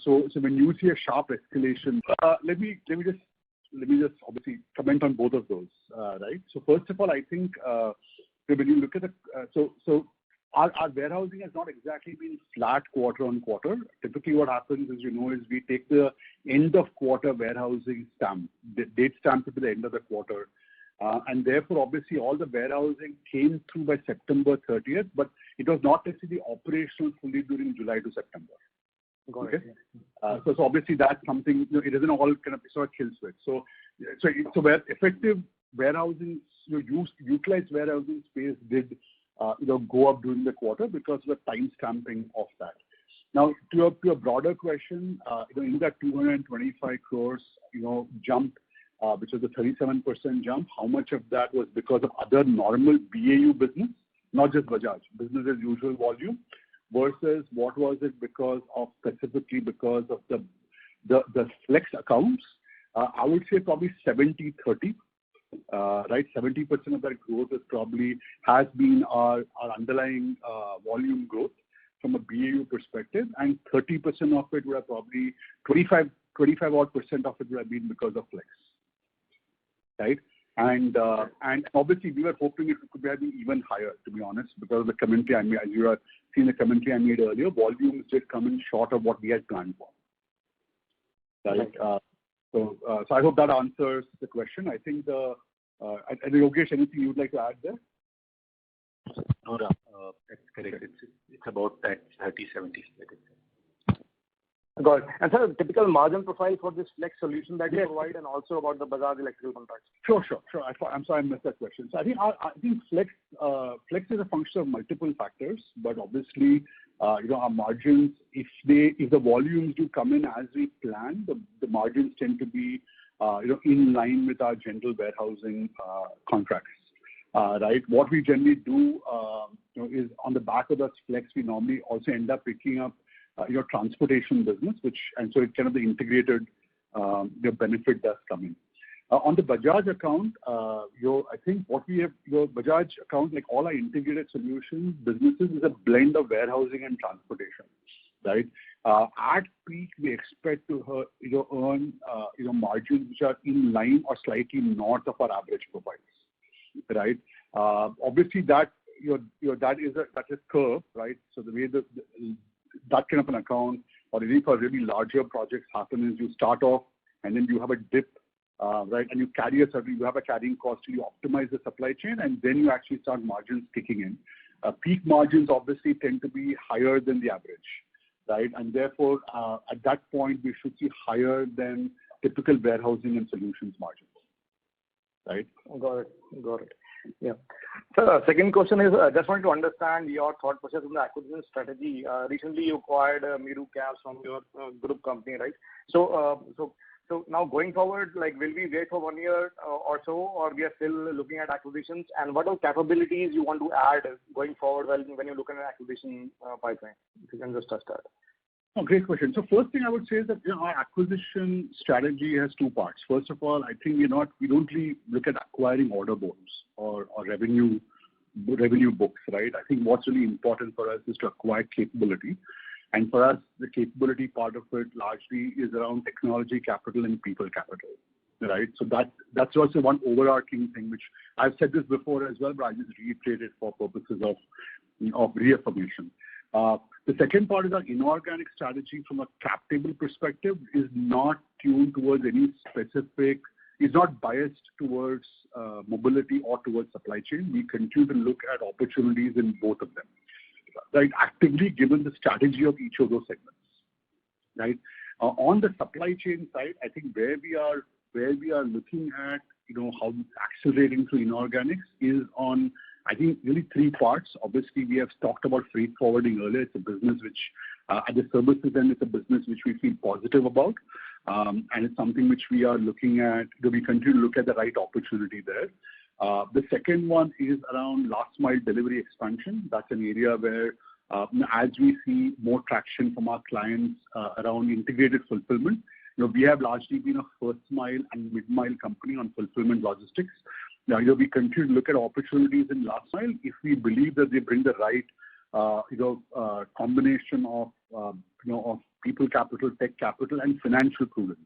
So when you see a sharp escalation, let me just obviously comment on both of those, right? So first of all, I think when you look at our warehousing has not exactly been flat quarter on quarter. Typically what happens is we take the end of quarter warehousing stamp, the date stamp to the end of the quarter. And therefore, obviously, all the warehousing came through by September 30th, but it was not necessarily operational fully during July to September. Got okay. It. So obviously that's something, it isn't all kind of sort of kill switch. So where effective warehousing, utilized warehousing space did go up during the quarter because of the time stamping of that. Now, to a broader question, in that 225 crores, jump, which was a 37% jump, how much of that was because of other normal BAU business, not just Bajaj, business as usual volume, versus what was it specifically because of the flex accounts? I would say probably 70-30. Right, 70% of that growth has been our underlying volume growth from a BAU perspective, and 30% of it would have probably 25% odd of it would have been because of flex, right? And obviously we were hoping it could have been even higher, to be honest, because of the commentary I made. As you have seen the commentary I made earlier, volumes did come in short of what we had planned for. Right. So I hope that answers the question. I think Yogesh, anything you would like to add there? No, that's correct. It's about that 30-70 split. Got it. And sir, typical margin profile for this flex solution that you provide, and also about the Bajaj electrical contracts. Sure. I'm sorry I missed that question. So I think flex is a function of multiple factors, but obviously our margins, if the volumes do come in as we plan, the margins tend to be in line with our general warehousing contracts. Right. What we generally do is on the back of that flex, we normally also end up picking up transportation business, and so it's kind of the integrated benefit does come in. On the Bajaj account, I think what we have, your Bajaj account, like all our integrated solutions businesses, is a blend of warehousing and transportation, right? At peak, we expect to earn margins which are in line or slightly north of our average profiles, right? Obviously, that is a curve, right? So the way that kind of an account, or even for really larger projects happen, is you start off and then you have a dip, right? And you have a carrying cost till you optimize the supply chain, and then you actually start margins kicking in. Peak margins obviously tend to be higher than the average, right? And therefore, at that point, we should see higher than typical warehousing and solutions margins, right? Got it. Yeah. So second question is, I just wanted to understand your thought process on the acquisition strategy. Recently, you acquired Meru Cabs from your group company, right? So now going forward, will we wait for 1 year or so, or we are still looking at acquisitions? And what are capabilities you want to add going forward when you look at an acquisition pipeline? If you can just touch that. Oh, great question. So first thing I would say is that our acquisition strategy has two parts. First of all, I think we don't really look at acquiring order books or revenue books, right? I think what's really important for us is to acquire capability. And for us, the capability part of it largely is around technology capital and people capital, right? So that's also one overarching thing, which I've said this before as well, but I just reiterate it for purposes of reaffirmation. The second part is our inorganic strategy from a cap table perspective is not tuned towards any specific, is not biased towards mobility or towards supply chain. We continue to look at opportunities in both of them, right? Actively, given the strategy of each of those segments, right? On the supply chain side, I think where where we are looking at, how accelerating through inorganics is on, I think, really three parts. Obviously, we have talked about freight forwarding earlier. It's a business which, at the services end, it's a business which we feel positive about. And it's something which we are looking at, we continue to look at the right opportunity there. The second one is around last mile delivery expansion. That's an area where, as we see more traction from our clients around integrated fulfillment, we have largely been a first mile and mid mile company on fulfillment logistics. Now, we continue to look at opportunities in last mile if we believe that they bring the right, combination of, of people capital, tech capital, and financial prudence.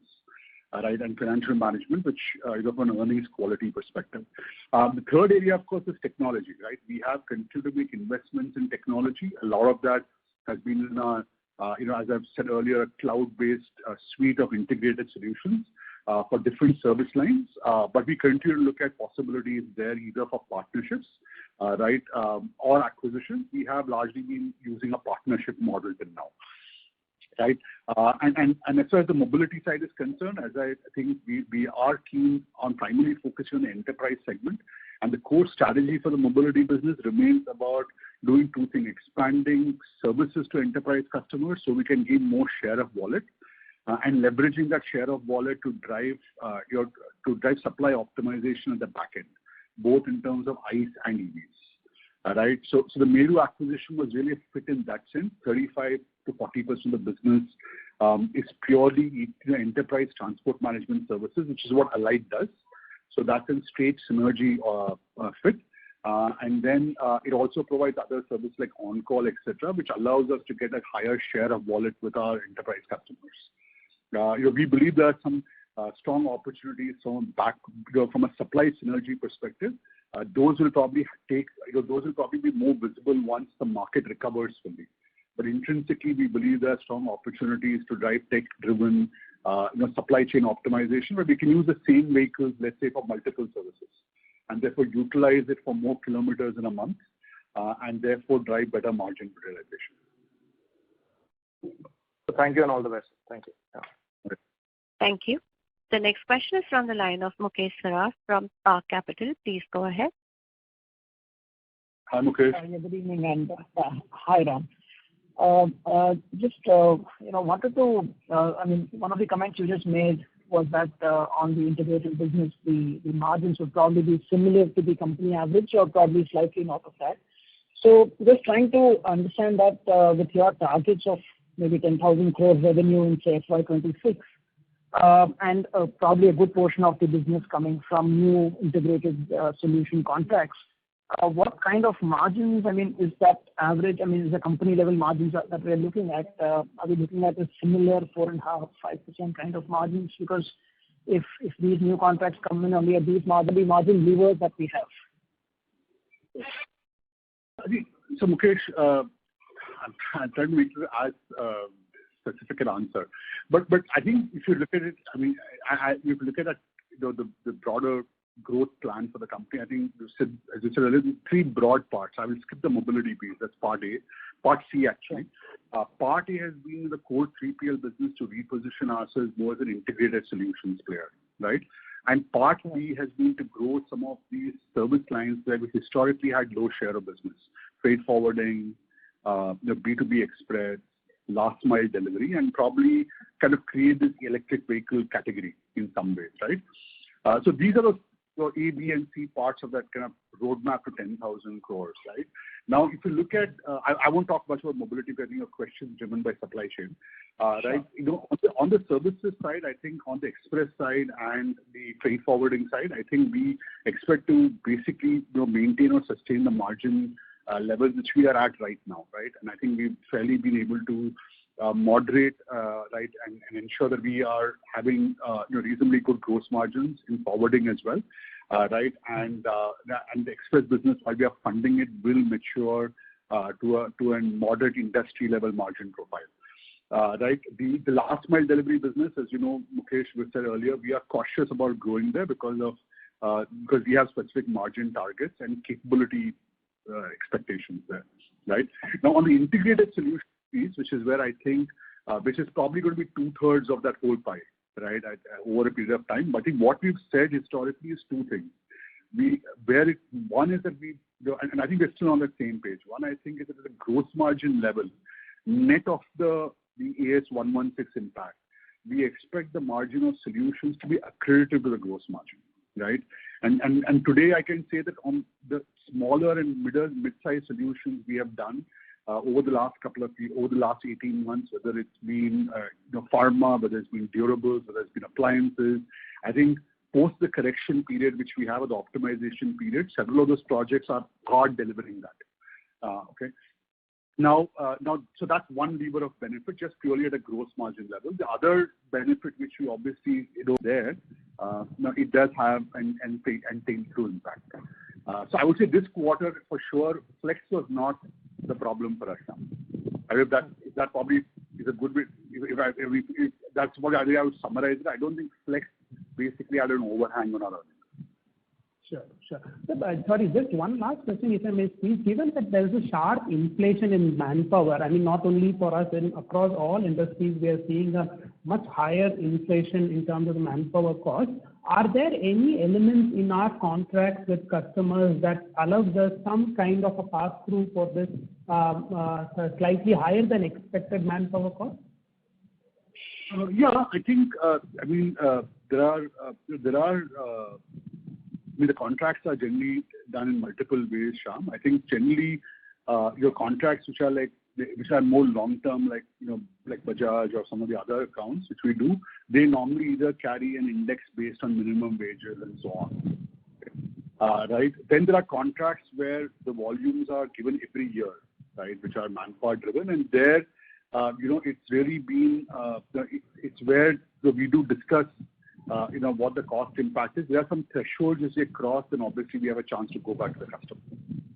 Right, and financial management, which from an earnings quality perspective. The third area, of course, is technology. Right, we have continued to make investments in technology. A lot of that has been in our, as I've said earlier, a cloud-based suite of integrated solutions for different service lines. But we continue to look at possibilities there, either for partnerships, right, or acquisitions. We have largely been using a partnership model till now. Right, and as far as the mobility side is concerned, as I think we are keen on primarily focusing on the enterprise segment, and the core strategy for the mobility business remains about doing two things: expanding services to enterprise customers so we can gain more share of wallet, and leveraging that share of wallet to drive supply optimization at the back end, both in terms of ICE and EVs. Right, so the Meru acquisition was really a fit in that sense. 35 to 40% of the business is purely enterprise transport management services, which is what Allied does. So that's a straight synergy fit. And then it also provides other services like Concall, etc., which allows us to get a higher share of wallet with our enterprise customers. We believe there are some strong opportunities from a supply synergy perspective. Those will probably be more visible once the market recovers fully. But intrinsically, we believe there are strong opportunities to drive tech-driven, supply chain optimization, where we can use the same vehicles, let's say, for multiple services, and therefore utilize it for more kilometers in a month, and therefore drive better margin realization. So thank you and all the best. Thank you. Yeah. Thank you. The next question is from the line of Mukesh Saraf from Spark Capital. Please go ahead. Hi, Mukesh. Good evening, and hi, Ram. Just wanted to, one of the comments you just made was that on the integrated business, the margins would probably be similar to the company average or probably slightly north of that. So just trying to understand that with your targets of maybe 10,000 crore revenue in, say, FY26, and probably a good portion of the business coming from new integrated solution contracts, what kind of margins, is that average? Is the company level margins that we're looking at, are we looking at a similar 4.5-5% kind of margins? Because if these new contracts come in only at these margin levers that we have. So Mukesh, I'm trying to make it as specific an answer. But I think if you look at it, if you look at the broader growth plan for the company, I think, as you said earlier, three broad parts. I will skip the mobility piece. That's part A. Part C, actually. Part A has been the core 3PL business to reposition ourselves more as an integrated solutions player, right? And part B has been to grow some of these service lines where we historically had low share of business: freight forwarding, B2B express, last mile delivery, and probably kind of create this electric vehicle category in some ways, right? So these are the A, B, and C parts of that kind of roadmap to 10,000 crores, right? Now, if you look at, I won't talk much about mobility, but I think your question is driven by supply chain, right? On the services side, I think on the express side and the freight forwarding side, I think we expect to basically maintain or sustain the margin levels which we are at right now, right? And I think we've fairly been able to moderate, right, and ensure that we are having reasonably good gross margins in forwarding as well, right? And the express business, while we are funding it, will mature to a moderate industry level margin profile, right? The last mile delivery business, as you know, Mukesh, we said earlier, we are cautious about growing there because we have specific margin targets and capability expectations there, right? Now, on the integrated solution piece, which is where I think, which is probably going to be 2/3 of that whole pie, right, over a period of time. But I think what we've said historically is two things. One is that and I think we're still on the same page. One, I think, is that at the gross margin level, net of the AS 116 impact, we expect the margin of solutions to be accretive to the gross margin, right? And today I can say that on the smaller and mid-sized solutions we have done over the last 18 months, whether it's been pharma, whether it's been durables, whether it's been appliances, I think post the correction period which we have at the optimization period, several of those projects are delivering that. Okay. Now, so that's one lever of benefit, just purely at a gross margin level. The other benefit, which we obviously there, now it does have and tail through impact. So I would say this quarter for sure, flex was not the problem for us now. I hope that probably is a good way. If that's what I would summarize it. I don't think flex basically had an overhang on our earnings. Sure. Sorry, just one last question, if I may please. Given that there is a sharp inflation in manpower, I mean, not only for us, across all industries, we are seeing a much higher inflation in terms of the manpower cost. Are there any elements in our contracts with customers that allows us some kind of a pass-through for this slightly higher than expected manpower cost? Yeah, I think, the contracts are generally done in multiple ways, Shyam. I think generally your contracts which are more long term, like Bajaj or some of the other accounts which we do, they normally either carry an index based on minimum wages and so on. Right. Then there are contracts where the volumes are given every year, right, which are manpower driven, and there it's really been it's where we do discuss what the cost impact is. There are some thresholds as they cross, then obviously we have a chance to go back to the customer.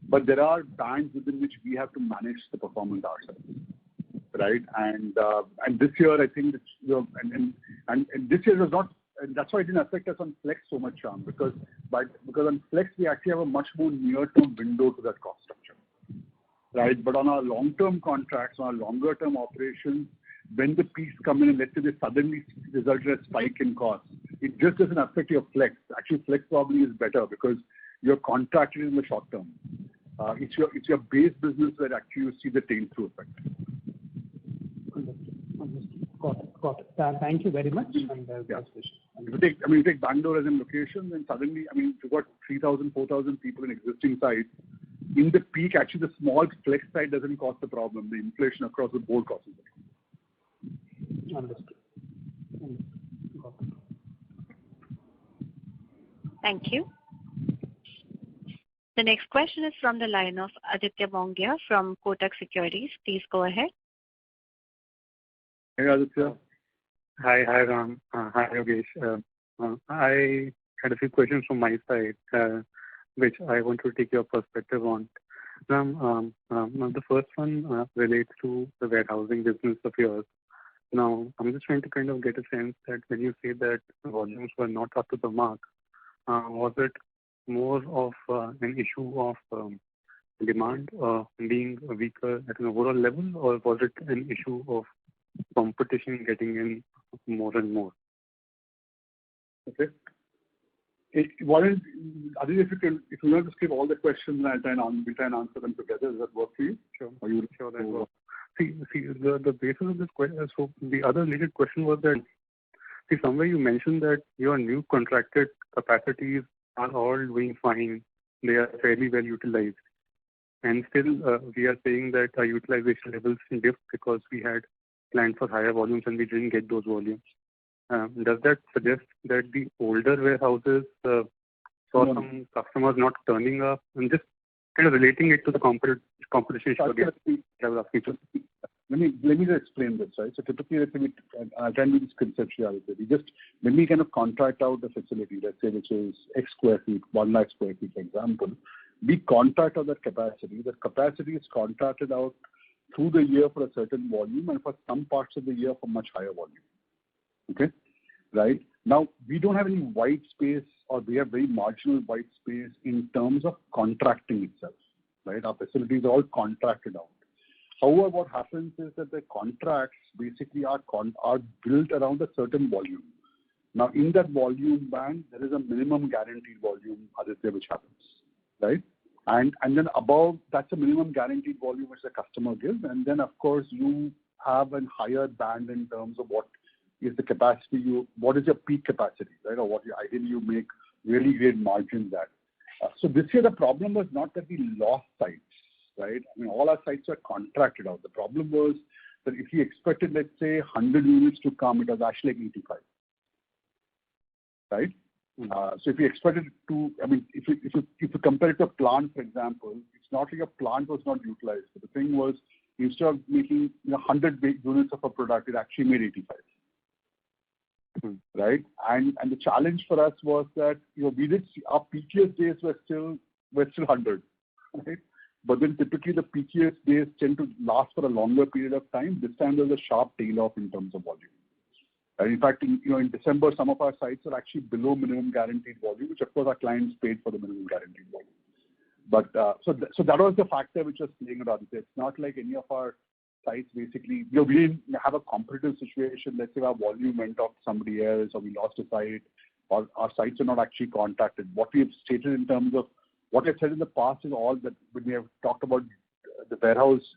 But there are bands within which we have to manage the performance ourselves, right? And this year I think and this year was not, and that's why it didn't affect us on flex so much, Shyam, because on flex we actually have a much more near-term window to that cost structure, right? But on our long-term contracts, on our longer-term operations, when the peaks come in and let's say they suddenly result in a spike in costs, it just doesn't affect your flex. Actually, flex probably is better because you're contracted in the short term. It's your base business where actually you see the tail through effect. Understood. Got it. Thank you very much. And if you take Bangalore as a location, then suddenly, you've got 3,000, 4,000 people in existing sites. In the peak, actually the small flex site doesn't cause the problem. The inflation across the board causes it. Understood. Got it. Thank you. The next question is from the line of Aditya Mongia from Kotak Securities. Please go ahead. Hey, Aditya. Hi, Ram. Hi, Yogesh. I had a few questions from my side, which I want to take your perspective on. Ram, the first one relates to the warehousing business of yours. Now, I'm just trying to kind of get a sense that when you say that volumes were not up to the mark, was it more of an issue of demand being weaker at an overall level, or was it an issue of competition getting in more and more? Okay. Aditya, if you want to skip all the questions, we'll try and answer them together. Does that work for you? Sure. Sure, that works. See, the basis of this question, so the other related question was that, somewhere you mentioned that your new contracted capacities are all doing fine. They are fairly well utilized. And still, we are saying that our utilization levels dipped because we had planned for higher volumes and we didn't get those volumes. Does that suggest that the older warehouses saw some customers not turning up? And just kind of relating it to the competition issue again. Let me just explain this, right? So typically, I'll try and do this conceptually. When we kind of contract out the facility, let's say which is X square feet, 1 lakh square feet, for example, we contract out that capacity. That capacity is contracted out through the year for a certain volume and for some parts of the year for much higher volume. Okay? Right? Now, we don't have any white space, or we have very marginal white space in terms of contracting itself. Right? Our facilities are all contracted out. However, what happens is that the contracts basically are built around a certain volume. Now, in that volume band, there is a minimum guaranteed volume, Aditya, which happens, right? And then above, that's a minimum guaranteed volume which the customer gives. And then, of course, you have a higher band in terms of what is the capacity what is your peak capacity, right? Or what ideally you make really great margins at. So this year, the problem was not that we lost sites, right? I mean, all our sites are contracted out. The problem was that if we expected, let's say, 100 units to come, it was actually like 85, right? So if you expected to, I mean, if you compare it to a plant, for example, it's not like a plant was not utilized. But the thing was, instead of making 100 units of a product, it actually made 85. Right, and the challenge for us was that we did see our peakiest days were still 100, right? But then typically the peakiest days tend to last for a longer period of time. This time there's a sharp tail off in terms of volume. And in fact, in December, some of our sites are actually below minimum guaranteed volume, which of course our clients paid for the minimum guaranteed volume. But so that was the factor which was playing around. It's not like any of our sites basically, we didn't have a competitive situation. Let's say our volume went off to somebody else, or we lost a site, or our sites are not actually contacted. What we have stated in terms of what I've said in the past is all that when we have talked about the warehouse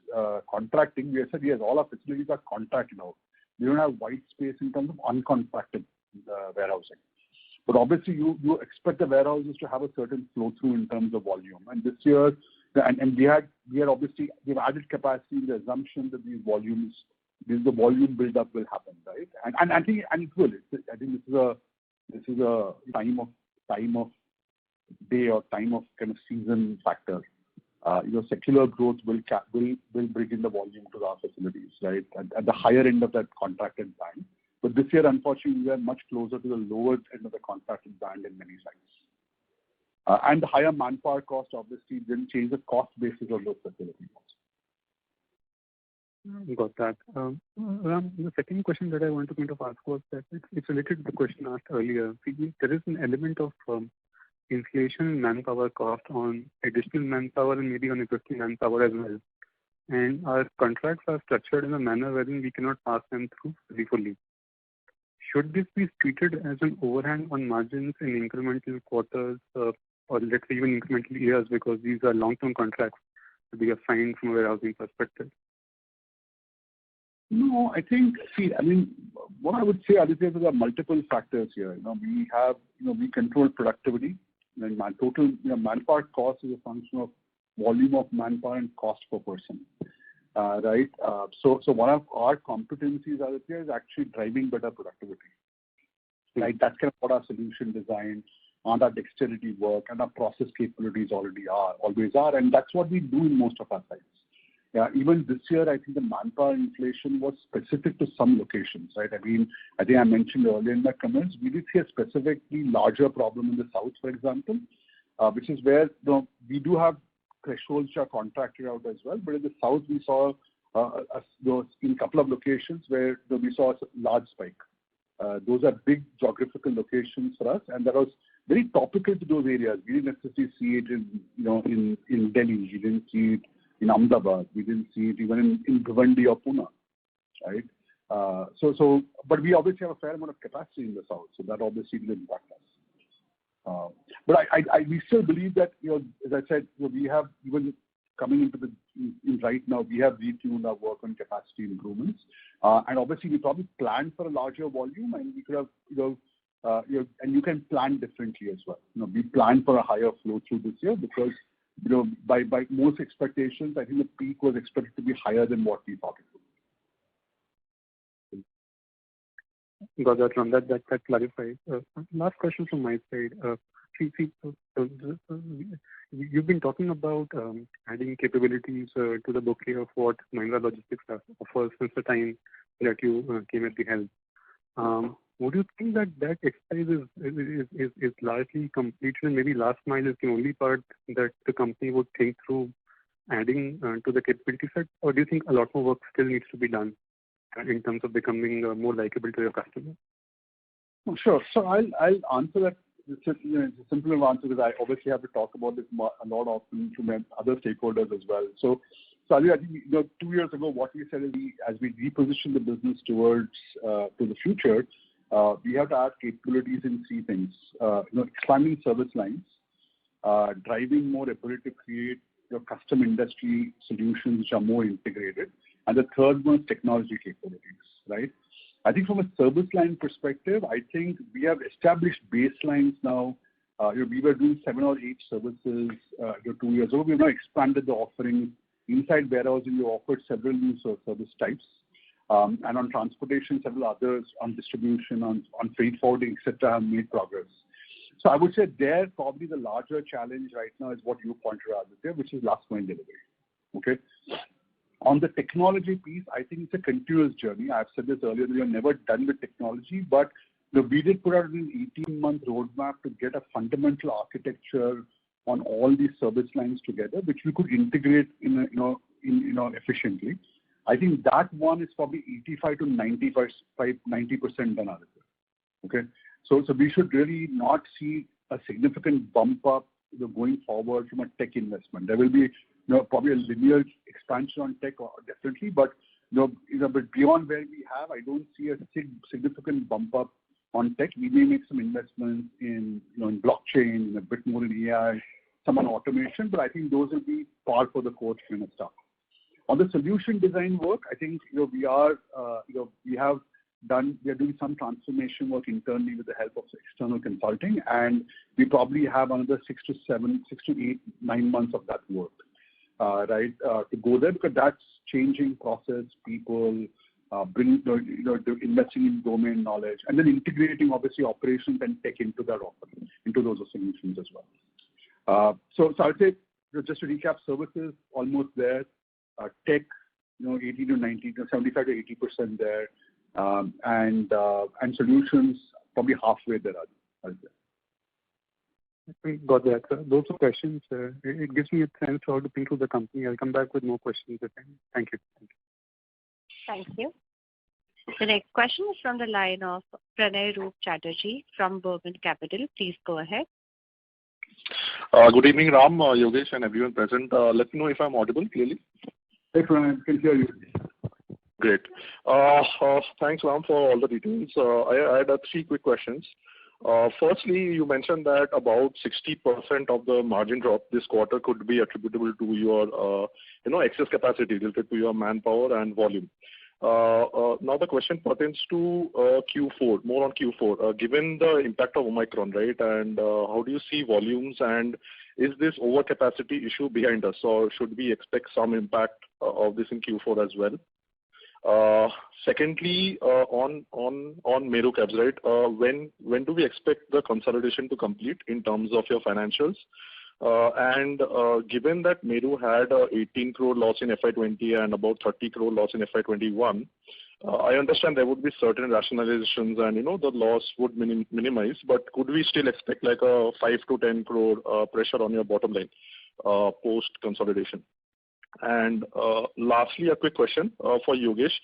contracting, we have said, yes, all our facilities are contracted now. We don't have white space in terms of uncontracted warehousing. But obviously, you expect the warehouses to have a certain flow through in terms of volume. And this year, and we had obviously we've added capacity in the assumption that the volume build up will happen, right? And I think it will. I think this is a time of day or time of kind of season factor. Secular growth will bring in the volume to our facilities, right? At the higher end of that contracted band. But this year, unfortunately, we are much closer to the lower end of the contracted band in many sites. And the higher manpower cost obviously didn't change the cost basis of those facilities. Got that. Ram, the second question that I want to kind of ask was that it's related to the question asked earlier. There is an element of inflation in manpower cost on additional manpower and maybe on existing manpower as well. And our contracts are structured in a manner wherein we cannot pass them through fully. Should this be treated as an overhang on margins in incremental quarters or let's say even incremental years, because these are long-term contracts to be assigned from a warehousing perspective? No, I think, what I would say, Aditya, there are multiple factors here. We control productivity. And total manpower cost is a function of volume of manpower and cost per person, right? So one of our competencies, Aditya, is actually driving better productivity, right? That's kind of what our solution design and our dexterity work and our process capabilities always are, and that's what we do in most of our sites. Yeah, even this year, I think the manpower inflation was specific to some locations, right? I think I mentioned earlier in my comments, we did see a specifically larger problem in the south, for example, which is where we do have thresholds which are contracted out as well. But in the south, we saw in a couple of locations where we saw a large spike. Those are big geographical locations for us, and that was very topical to those areas. We didn't necessarily see it in Delhi. We didn't see it in Ahmedabad. We didn't see it even in Bhiwandi or Pune, right? But we obviously have a fair amount of capacity in the south, so that obviously did impact us. But we still believe that, as I said, we have even coming into right now, we have retuned our work on capacity improvements, and obviously we probably planned for a larger volume, and we could have, and you can plan differently as well. We planned for a higher flow through this year because, by most expectations, I think the peak was expected to be higher than what we thought it would be. Got that, Ram. That clarifies. Last question from my side. You've been talking about adding capabilities to the bouquet of what Mahindra Logistics offers since the time that you came at the helm. Would you think that exercise is largely completed, and maybe last mile is the only part that the company would think through adding to the capability set, or do you think a lot more work still needs to be done in terms of becoming more likable to your customer? Oh, sure. So I'll answer that. It's a simple answer because I obviously have to talk about this a lot often to my other stakeholders as well. So I think 2 years ago, what we said is as we reposition the business towards to the future, we have to add capabilities in three things. Expanding service lines, driving more ability to create your custom industry solutions which are more integrated, and the third one is technology capabilities, right? I think from a service line perspective, I think we have established baselines now. We were doing 7 or 8 services 2 years ago. We've now expanded the offering. Inside warehousing, we offered several new service types. And on transportation, several others, on distribution, on freight forwarding, etc., have made progress. So I would say there probably the larger challenge right now is what you pointed out there, which is last mile delivery. Okay. On the technology piece, I think it's a continuous journey. I've said this earlier, we are never done with technology, but we did put out an 18-month roadmap to get a fundamental architecture on all these service lines together, which we could integrate efficiently. I think that one is probably 85 to 90% done out of it. Okay, so we should really not see a significant bump up going forward from a tech investment. There will be probably a linear expansion on tech, definitely, but but beyond where we have, I don't see a significant bump up on tech. We may make some investments in in blockchain, a bit more in AI, some on automation, but I think those will be par for the course kind of stuff. On the solution design work, I think we are doing some transformation work internally with the help of external consulting, and we probably have another 6 to 8, 9 months of that work, to go there, because that's changing process, people, investing in domain knowledge, and then integrating obviously operations and tech into that offering, into those solutions as well. So I would say, just to recap, services almost there, tech 80 to 90 to 75 to 80% there, and solutions probably halfway there. Got that. Those are questions. It gives me a sense how to think of the company. I'll come back with more questions at the end. Thank you. Thank you. The next question is from the line of Pranay Roop Chatterjee from Burman Capital. Please go ahead. Good evening, Ram, Yogesh, and everyone present. Let me know if I'm audible clearly. Hey, Pranay, I can hear you. Great. Thanks, Ram, for all the details. I had 3 quick questions. Firstly, you mentioned that about 60% of the margin drop this quarter could be attributable to your excess capacity related to your manpower and volume. Now the question pertains to Q4, more on Q4. Given the impact of Omicron, right, and how do you see volumes, and is this overcapacity issue behind us, or should we expect some impact of this in Q4 as well? Secondly, on Meru Cabs, right, when do we expect the consolidation to complete in terms of your financials? And given that Meru had a 18 crore loss in FY20 and about 30 crore loss in FY21, I understand there would be certain rationalizations and the loss would minimize, but could we still expect like a 5 to 10 crore pressure on your bottom line post consolidation? And lastly, a quick question for Yogesh.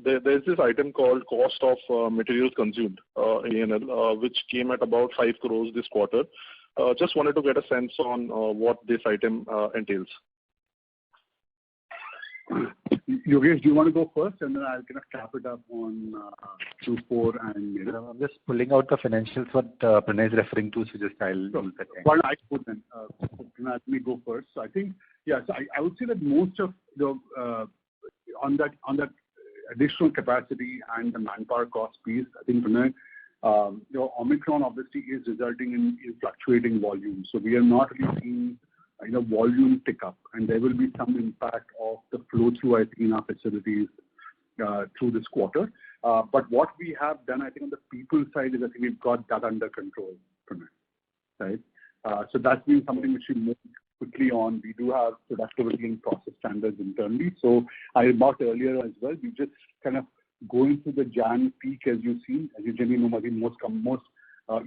There's this item called cost of materials consumed in A&L, which came at about 5 crores this quarter. Just wanted to get a sense on what this item entails. Yogesh, do you want to go first, and then I'll kind of cap it up on Q4 and Meru? I'm just pulling out the financials what Pranay is referring to, so just I'll use that. Well, I put them. Let me go first. So I think, so I would say that most of the on that additional capacity and the manpower cost piece, I think Pranay, Omicron obviously is resulting in fluctuating volume. So we are not really seeing volume pick up, and there will be some impact of the flow through, I think, in our facilities through this quarter. But what we have done, I think, on the people side is I think we've got that under control, right? So that's been something which we moved quickly on. We do have productivity and process standards internally. So I remarked earlier as well, we just kind of going through the Jan peak, as you've seen, as you generally know, I think most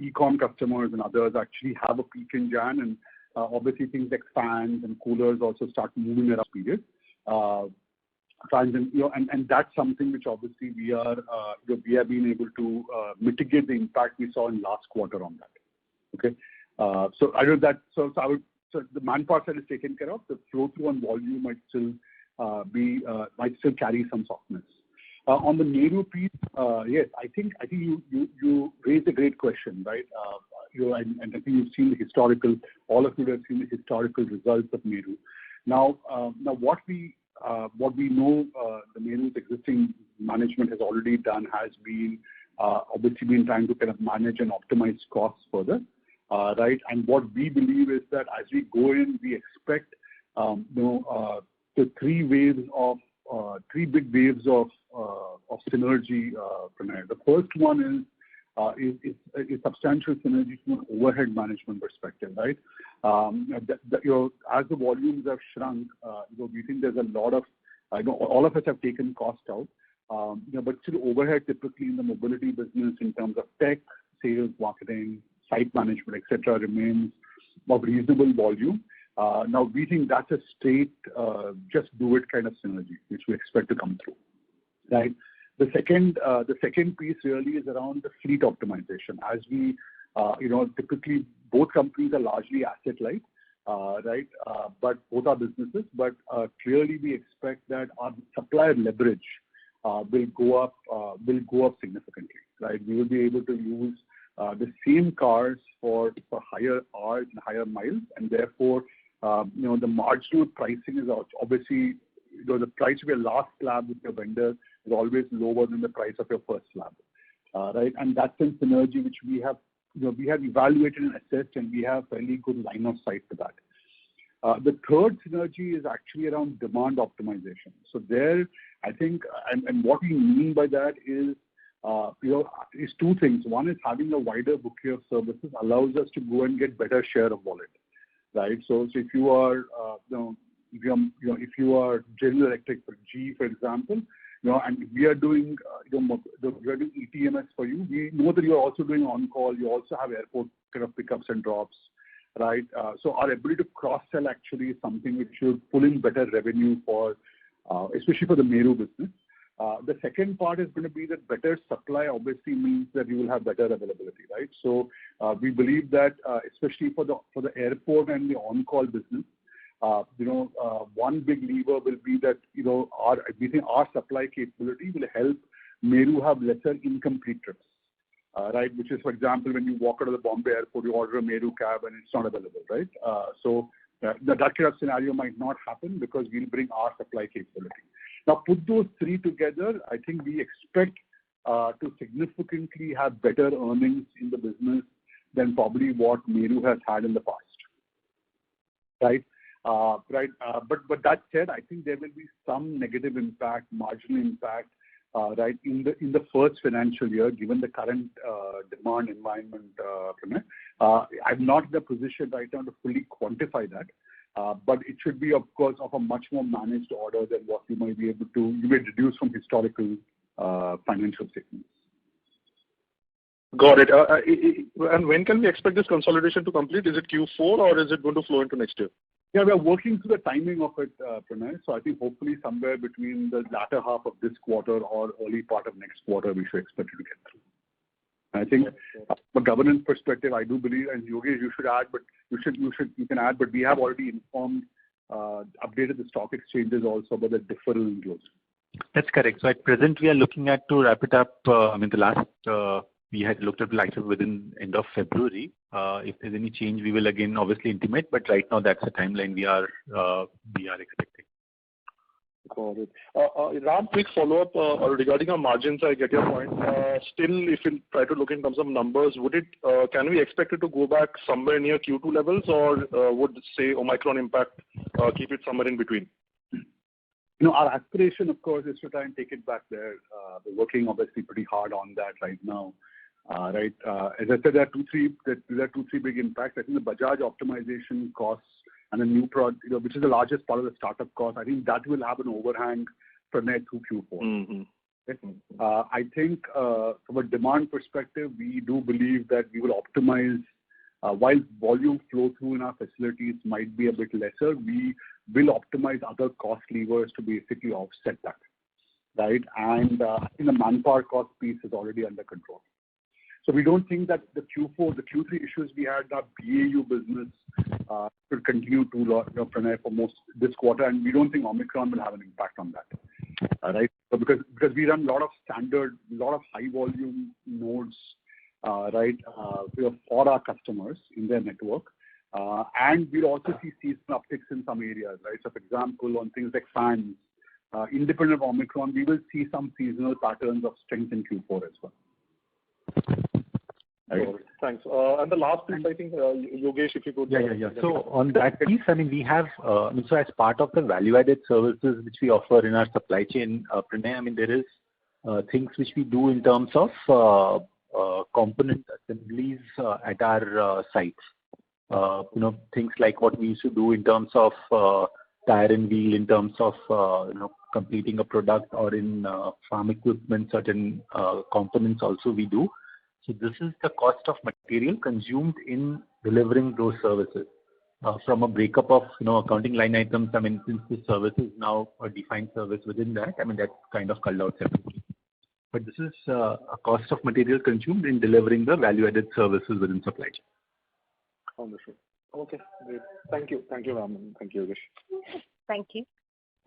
e-com customers and others actually have a peak in Jan, and obviously things like fans and coolers also start moving at a period. And that's something which obviously we have been able to mitigate the impact we saw in last quarter on that. Okay, so I know that. So the manpower side is taken care of. The flow through on volume might still carry some softness. On the Meru piece, yes, I think you raised a great question, right? And I think you've seen the historical, all of you have seen the historical results of Meru. Now what we know the Meru's existing management has already done has been obviously been trying to kind of manage and optimize costs further, right? And what we believe is that as we go in, we expect the three big waves of synergy. The first one is substantial synergy from an overhead management perspective, right? As the volumes have shrunk, we think there's a lot of, all of us have taken cost out, but still overhead typically in the mobility business in terms of tech, sales, marketing, site management, etc., remains of reasonable volume. Now we think that's a straight, just do it kind of synergy, which we expect to come through, right? The second piece really is around the fleet optimization. As we, typically both companies are largely asset light, right? But both are businesses. But clearly we expect that our supplier leverage will go up significantly, right? We will be able to use the same cars for higher hours and higher miles, and therefore, the marginal pricing is obviously, the price of your last slab with your vendor is always lower than the price of your first slab, right? And that's a synergy which we have evaluated and assessed, and we have fairly good line of sight to that. The third synergy is actually around demand optimization. So there, I think, and what we mean by that is two things. One is having a wider bouquet of services allows us to go and get better share of wallet, right? So if you are, if you are General Electric for GE, for example, and we are doing, we are doing ETMS for you. We know that you are also doing on-call. You also have airport kind of pickups and drops, right? So our ability to cross-sell actually is something which should pull in better revenue for, especially for the Meru business. The second part is going to be that better supply obviously means that you will have better availability, right? So we believe that especially for the airport and the on-call business, one big lever will be that we think our supply capability will help Meru have lesser incomplete trips, right? Which is, for example, when you walk out of the Bombay airport, you order a Meru cab and it's not available, right? So that kind of scenario might not happen because we'll bring our supply capability. Now put those three together, I think we expect to significantly have better earnings in the business than probably what Meru has had in the past, right? But that said, I think there will be some negative impact, marginal impact, right, in the first financial year, given the current demand environment. I'm not in the position right now to fully quantify that, but it should be, of course, of a much more managed order than what you might be able to, you may deduce from historical financial statements. Got it. And when can we expect this consolidation to complete? Is it Q4 or is it going to flow into next year? Yeah, we are working through the timing of it, Pranay. So I think hopefully somewhere between the latter half of this quarter or early part of next quarter, we should expect it to get through. I think from a governance perspective, I do believe, and Yogesh, you should add, but you can add, but we have already informed, updated the stock exchanges also about the deferral in closing. That's correct. So at present, we are looking at to wrap it up. The last we had looked at like within end of February. If there's any change, we will again obviously intimate. But right now, that's the timeline we are expecting. Got it. Ram, quick follow-up regarding our margins. I get your point. Still, if you try to look in terms of numbers, can we expect it to go back somewhere near Q2 levels, or would say Omicron impact keep it somewhere in between? Our aspiration, of course, is to try and take it back there. We're working obviously pretty hard on that right now. Right. As I said, there are two, three big impacts. I think the Bajaj optimization costs and the new product, which is the largest part of the startup cost, I think that will have an overhang for net through Q4. Mm-hmm. Okay. I think from a demand perspective, we do believe that we will optimize, while volume flow through in our facilities might be a bit lesser, we will optimize other cost levers to basically offset that, right? And I think the manpower cost piece is already under control. So we don't think that the Q3 issues we had, our BAU business will continue to Pranay for most this quarter, and we don't think Omicron will have an impact on that. Right? So because we run a lot of high volume nodes, right, for our customers in their network. And we'll also see seasonal upticks in some areas, right? So for example, on things like fans, independent of Omicron, we will see some seasonal patterns of strength in Q4 as well. Right. Thanks. And the last piece, I think, Yogesh, if you could. Yeah. So on that piece, I mean, we have, so as part of the value-added services which we offer in our supply chain, Pranay, I mean, there is things which we do in terms of component assemblies at our sites. Things like what we used to do in terms of tire and wheel, in terms of, completing a product, or in farm equipment, certain components also we do. So this is the cost of material consumed in delivering those services. From a breakup of, accounting line items, I mean, since the service is now a defined service within that, I mean, that's kind of called out separately. But this is a cost of material consumed in delivering the value-added services within supply chain. Understood. Okay, great. Thank you. Thank you, Ram, and thank you, Yogesh. Thank you.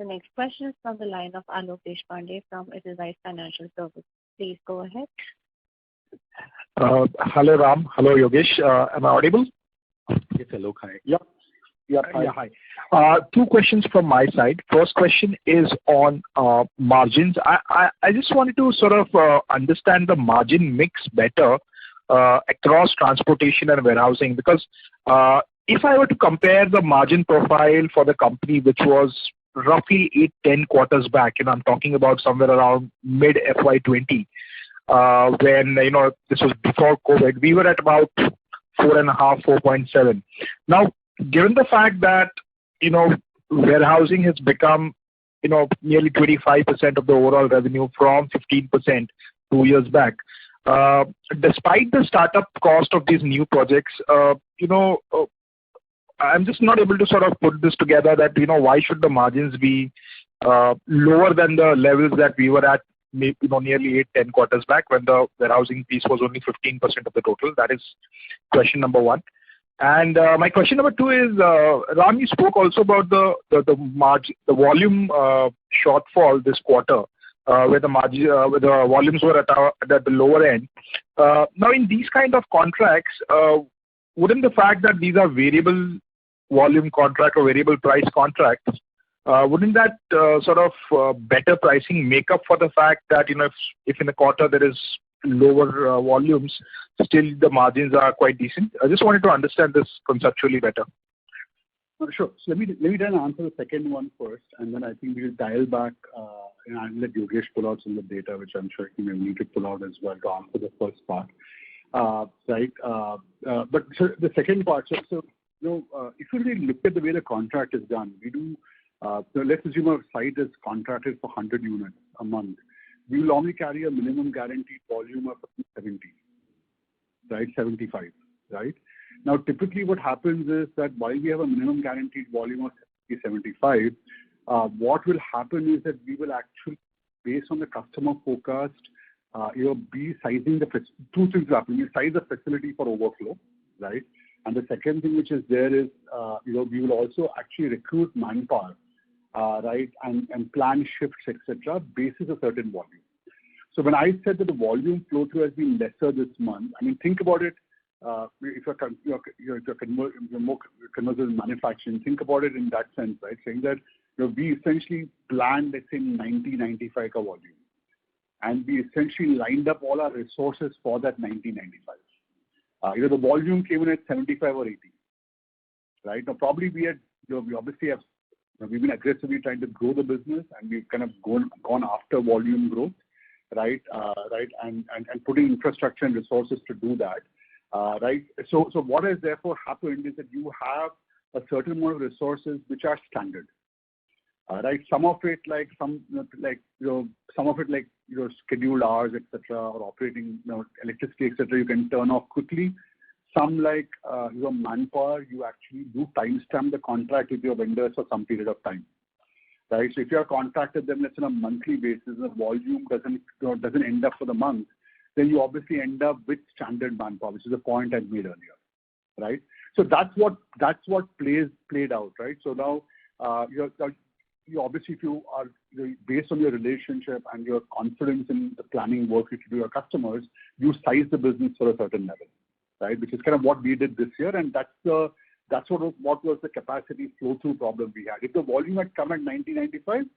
The next question is from the line of Alok Deshpande from Edelweiss Financial Services. Please go ahead. Hello, Ram. Hello, Yogesh. Am I audible? Yes, Alok. Hi. Yeah. Hi. Two questions from my side. First question is on margins. I just wanted to sort of understand the margin mix better across transportation and warehousing, because if I were to compare the margin profile for the company, which was roughly 8-10 quarters back, and I'm talking about somewhere around mid FY20, when this was before COVID, we were at about 4.5, 4.7. Now, given the fact that warehousing has become nearly 25% of the overall revenue from 15% 2 years back, despite the startup cost of these new projects, I'm just not able to sort of put this together that why should the margins be lower than the levels that we were at nearly 8-10 quarters back, when the warehousing piece was only 15% of the total. That is question number one. And my question number two is, Ram, you spoke also about the volume shortfall this quarter, where the volumes were at the lower end. Now, in these kind of contracts, wouldn't the fact that these are variable volume contract or variable price contracts, wouldn't that sort of better pricing make up for the fact that if in a quarter there is lower volumes, still the margins are quite decent? I just wanted to understand this conceptually better. Sure. So let me then answer the second one first, and then I think we'll dial back and I'll let Yogesh pull out some of the data, which I'm sure he may need to pull out as well to answer the first part. Right. But so the second part, so if you really look at the way the contract is done, we do. So let's assume our site is contracted for 100 units a month. We will only carry a minimum guaranteed volume of 70, right? 75, right? Now, typically what happens is that while we have a minimum guaranteed volume of 75, what will happen is that we will actually, based on the customer forecast, be sizing two things happen. You size the facility for overflow, right? And the second thing which is there is, we will also actually recruit manpower, right, and plan shifts, etc., basis a certain volume. So when I said that the volume flow through has been lesser this month, I mean, think about it. If you're conversant in manufacturing, think about it in that sense, right? Saying that we essentially planned, let's say, 90-95 ka volume, and we essentially lined up all our resources for that 90-95. The volume came in at 75 or 80, right? Now, probably we obviously have, we've been aggressively trying to grow the business, and we've kind of gone after volume growth, right? And putting infrastructure and resources to do that, right? So what has therefore happened is that you have a certain amount of resources which are standard, right? Some of it like your scheduled hours, etc., or operating electricity, etc., you can turn off quickly. Some like your manpower, you actually do timestamp the contract with your vendors for some period of time, right? So if you are contracted them, let's say on a monthly basis, the volume doesn't end up for the month, then you obviously end up with standard manpower, which is a point I made earlier, right? So that's what played out, right? So now you obviously, if you are based on your relationship and your confidence in the planning work you do your customers, you size the business for a certain level, right? Which is kind of what we did this year, and that's what was the capacity flow through problem we had. If the volume had come at 90-95,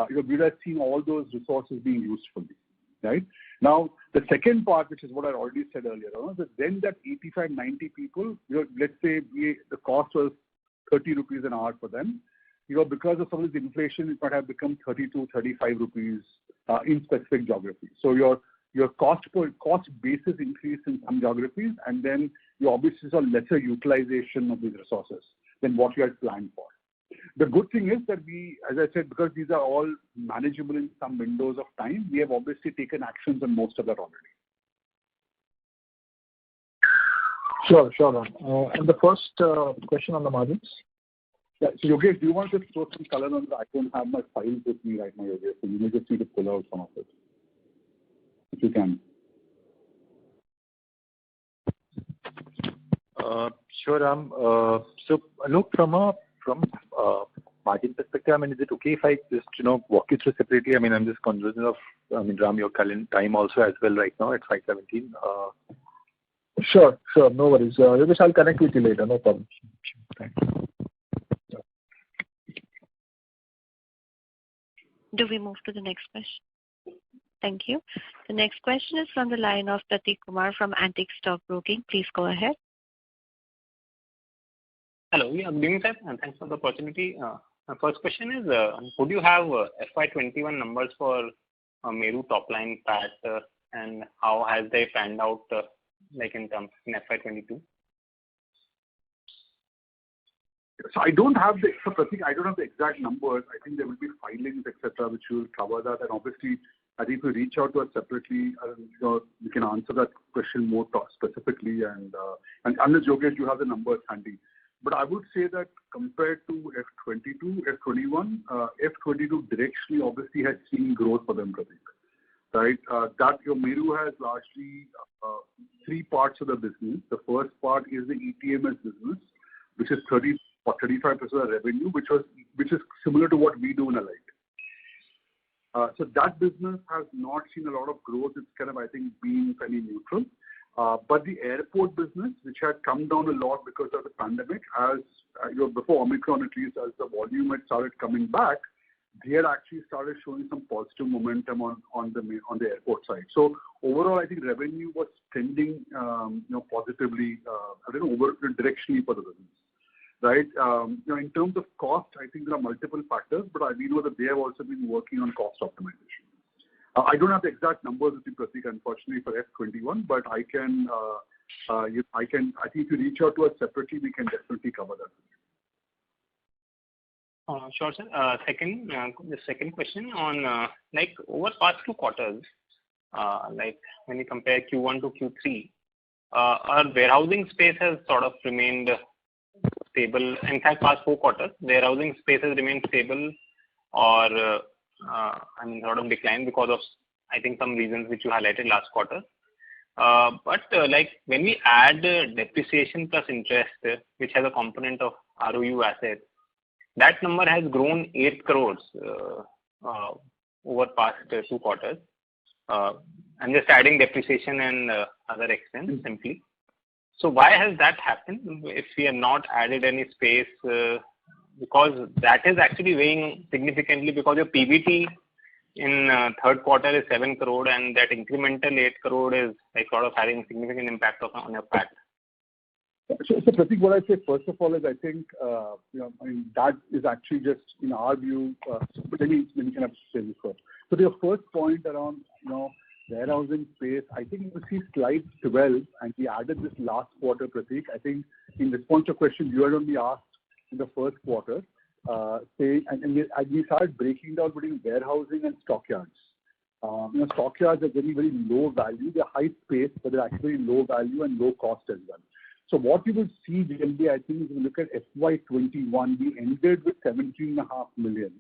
we would have seen all those resources being used fully, right? Now, the second part, which is what I already said earlier, that then that 85-90 people, let's say the cost was 30 rupees an hour for them. Because of some of this inflation, it might have become 32, 35 rupees in specific geographies. So your cost basis increased in some geographies, and then you obviously saw lesser utilization of these resources than what you had planned for. The good thing is that we, as I said, because these are all manageable in some windows of time, we have obviously taken actions on most of that already. Sure. And the first question on the margins? Yeah, so Yogesh, do you want to throw some color on that? I don't have my files with me right now, Yogesh, so you may just need to pull out some of it, if you can. Sure, Ram. So look, from margin perspective, I mean, is it okay if I just walk you through separately? I mean, I'm just cognizant of, Ram, your calendar time also as well right now at 5:17. Sure, no worries. Yogesh, I'll connect with you later, no problem. Thanks. Do we move to the next question? Thank you. The next question is from the line of Prateek Kumar from Antique Stock Broking. Please go ahead. Hello, good evening, sir, and thanks for the opportunity. My first question is, would you have FY21 numbers for Meru top line PAT, and how has they panned out in FY22? So I don't have the exact numbers. I think there will be filings, etc., which will cover that. And obviously, I think if you reach out to us separately, we can answer that question more specifically. And unless Yogesh, you have the numbers handy. But I would say that compared to F22, F21, F22 directionally obviously has seen growth for them, Prateek, right? That your Meru has largely three parts of the business. The first part is the ETMS business, which is 30 or 35% of revenue, which is similar to what we do in Allied. So that business has not seen a lot of growth. It's kind of, I think, being fairly neutral. But the airport business, which had come down a lot because of the pandemic, as before Omicron, at least, as the volume had started coming back, they had actually started showing some positive momentum on the airport side. So overall, I think revenue was trending positively, directionally for the business, right? In terms of cost, I think there are multiple factors, but we know that they have also been working on cost optimization. I don't have the exact numbers with you, Prateek, unfortunately, for F21, but I think if you reach out to us separately, we can definitely cover that. Sure, sir. The second question on over past 2 quarters, when you compare Q1 to Q3, our warehousing space has sort of remained stable. In fact, past 4 quarters, warehousing space has remained stable or sort of declined because of, I think, some reasons which you highlighted last quarter. But when we add depreciation plus interest, which has a component of ROU assets, that number has grown 8 crores over past 2 quarters. I'm just adding depreciation and other expense simply. So why has that happened if we have not added any space? Because that is actually weighing significantly, because your PBT in third quarter is 7 crore and that incremental 8 crore is sort of having significant impact on your PAT. So Prateek, what I say first of all is I think that is actually just in our view. But let me kind of say this first. So your first point around warehousing space, I think you see slide 12, and we added this last quarter, Prateek. I think in response to your question, you had only asked in the first quarter, we started breaking down between warehousing and stockyards. Stockyards are very, very low value. They're high space, but they're actually low value and low cost as well. So what you will see generally, I think, if you look at FY21, we ended with 17.5 million.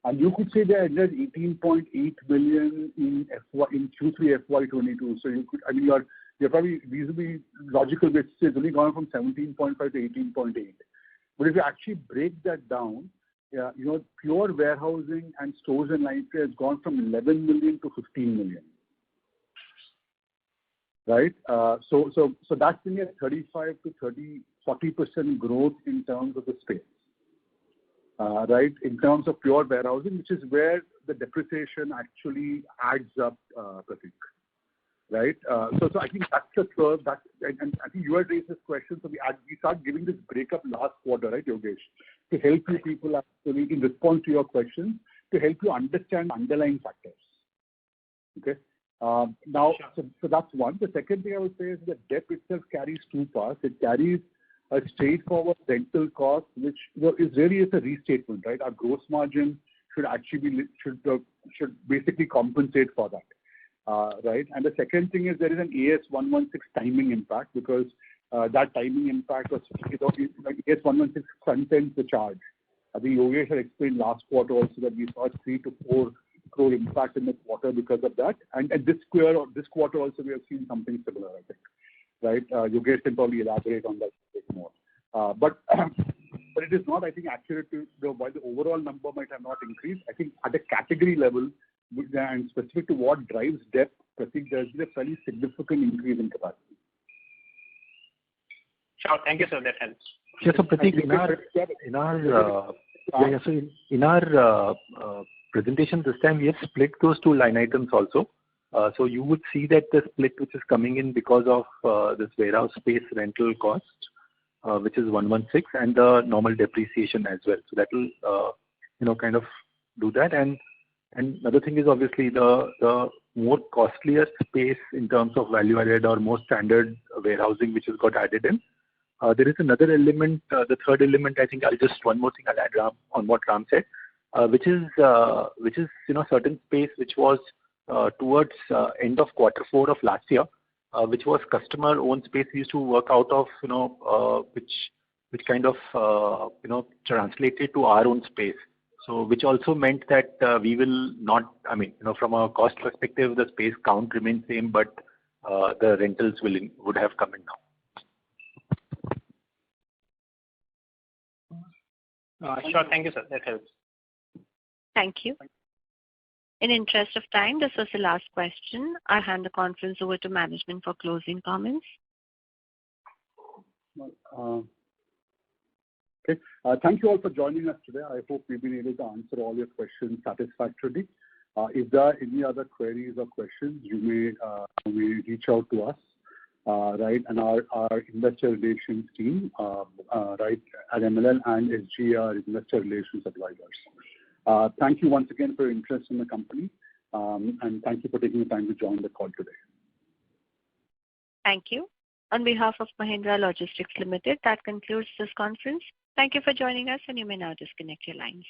And you could say they ended 18.8 million in Q3 FY22. So you could, I mean, you're probably reasonably logical, which is only gone from 17.5 to 18.8. But if you actually break that down, pure warehousing and stores and line has gone from 11 million to 15 million. Right? So that's been a 35 to 40% growth in terms of the space. Right? In terms of pure warehousing, which is where the depreciation actually adds up, Pratik. Right? So I think that's the curve. And I think you had raised this question. So we started giving this breakup last quarter, right, Yogesh, to help you people actually in response to your questions, to help you understand underlying factors. Okay. Now, so that's one. The second thing I would say is that debt itself carries two parts. It carries a straightforward rental cost, which is really a restatement, right? Our gross margin should actually should basically compensate for that, right? And the second thing is there is an AS 116 timing impact, because that timing impact was AS 116 front-ends the charge. I think Yogesh had explained last quarter also that we saw 3 to 4 crore impact in the quarter because of that. And this quarter also we have seen something similar, I think. Right? Yogesh can probably elaborate on that a bit more. But it is not, I think, accurate to while the overall number might have not increased. I think at a category level and specific to what drives depth, I think there's been a fairly significant increase in capacity. Sure. Thank you, sir. That helps. Yes, so Pratik, in our presentation this time, we have split those two line items also. So you would see that the split which is coming in because of this warehouse space rental cost, which is 116, and the normal depreciation as well. So that will, kind of do that. And another thing is obviously the more costlier space in terms of value added or more standard warehousing which has got added in. There is another element, the third element. I think one more thing I'll add, Ram, on what Ram said, which is certain space which was towards end of Q4 of last year, which was customer-owned space we used to work out of, which kind of translated to our own space. So which also meant that we will not, from a cost perspective, the space count remains same, but the rentals would have come in now. Sure. Thank you, sir. That helps. Thank you. In interest of time, this was the last question. I hand the conference over to management for closing comments. Okay. Thank you all for joining us today. I hope we've been able to answer all your questions satisfactorily. If there are any other queries or questions, you may reach out to us, right, and our investor relations team, right, at MLL and SG, our investor relations advisors. Thank you once again for your interest in the company, and thank you for taking the time to join the call today. Thank you. On behalf of Mahindra Logistics Limited, that concludes this conference. Thank you for joining us, and you may now disconnect your lines.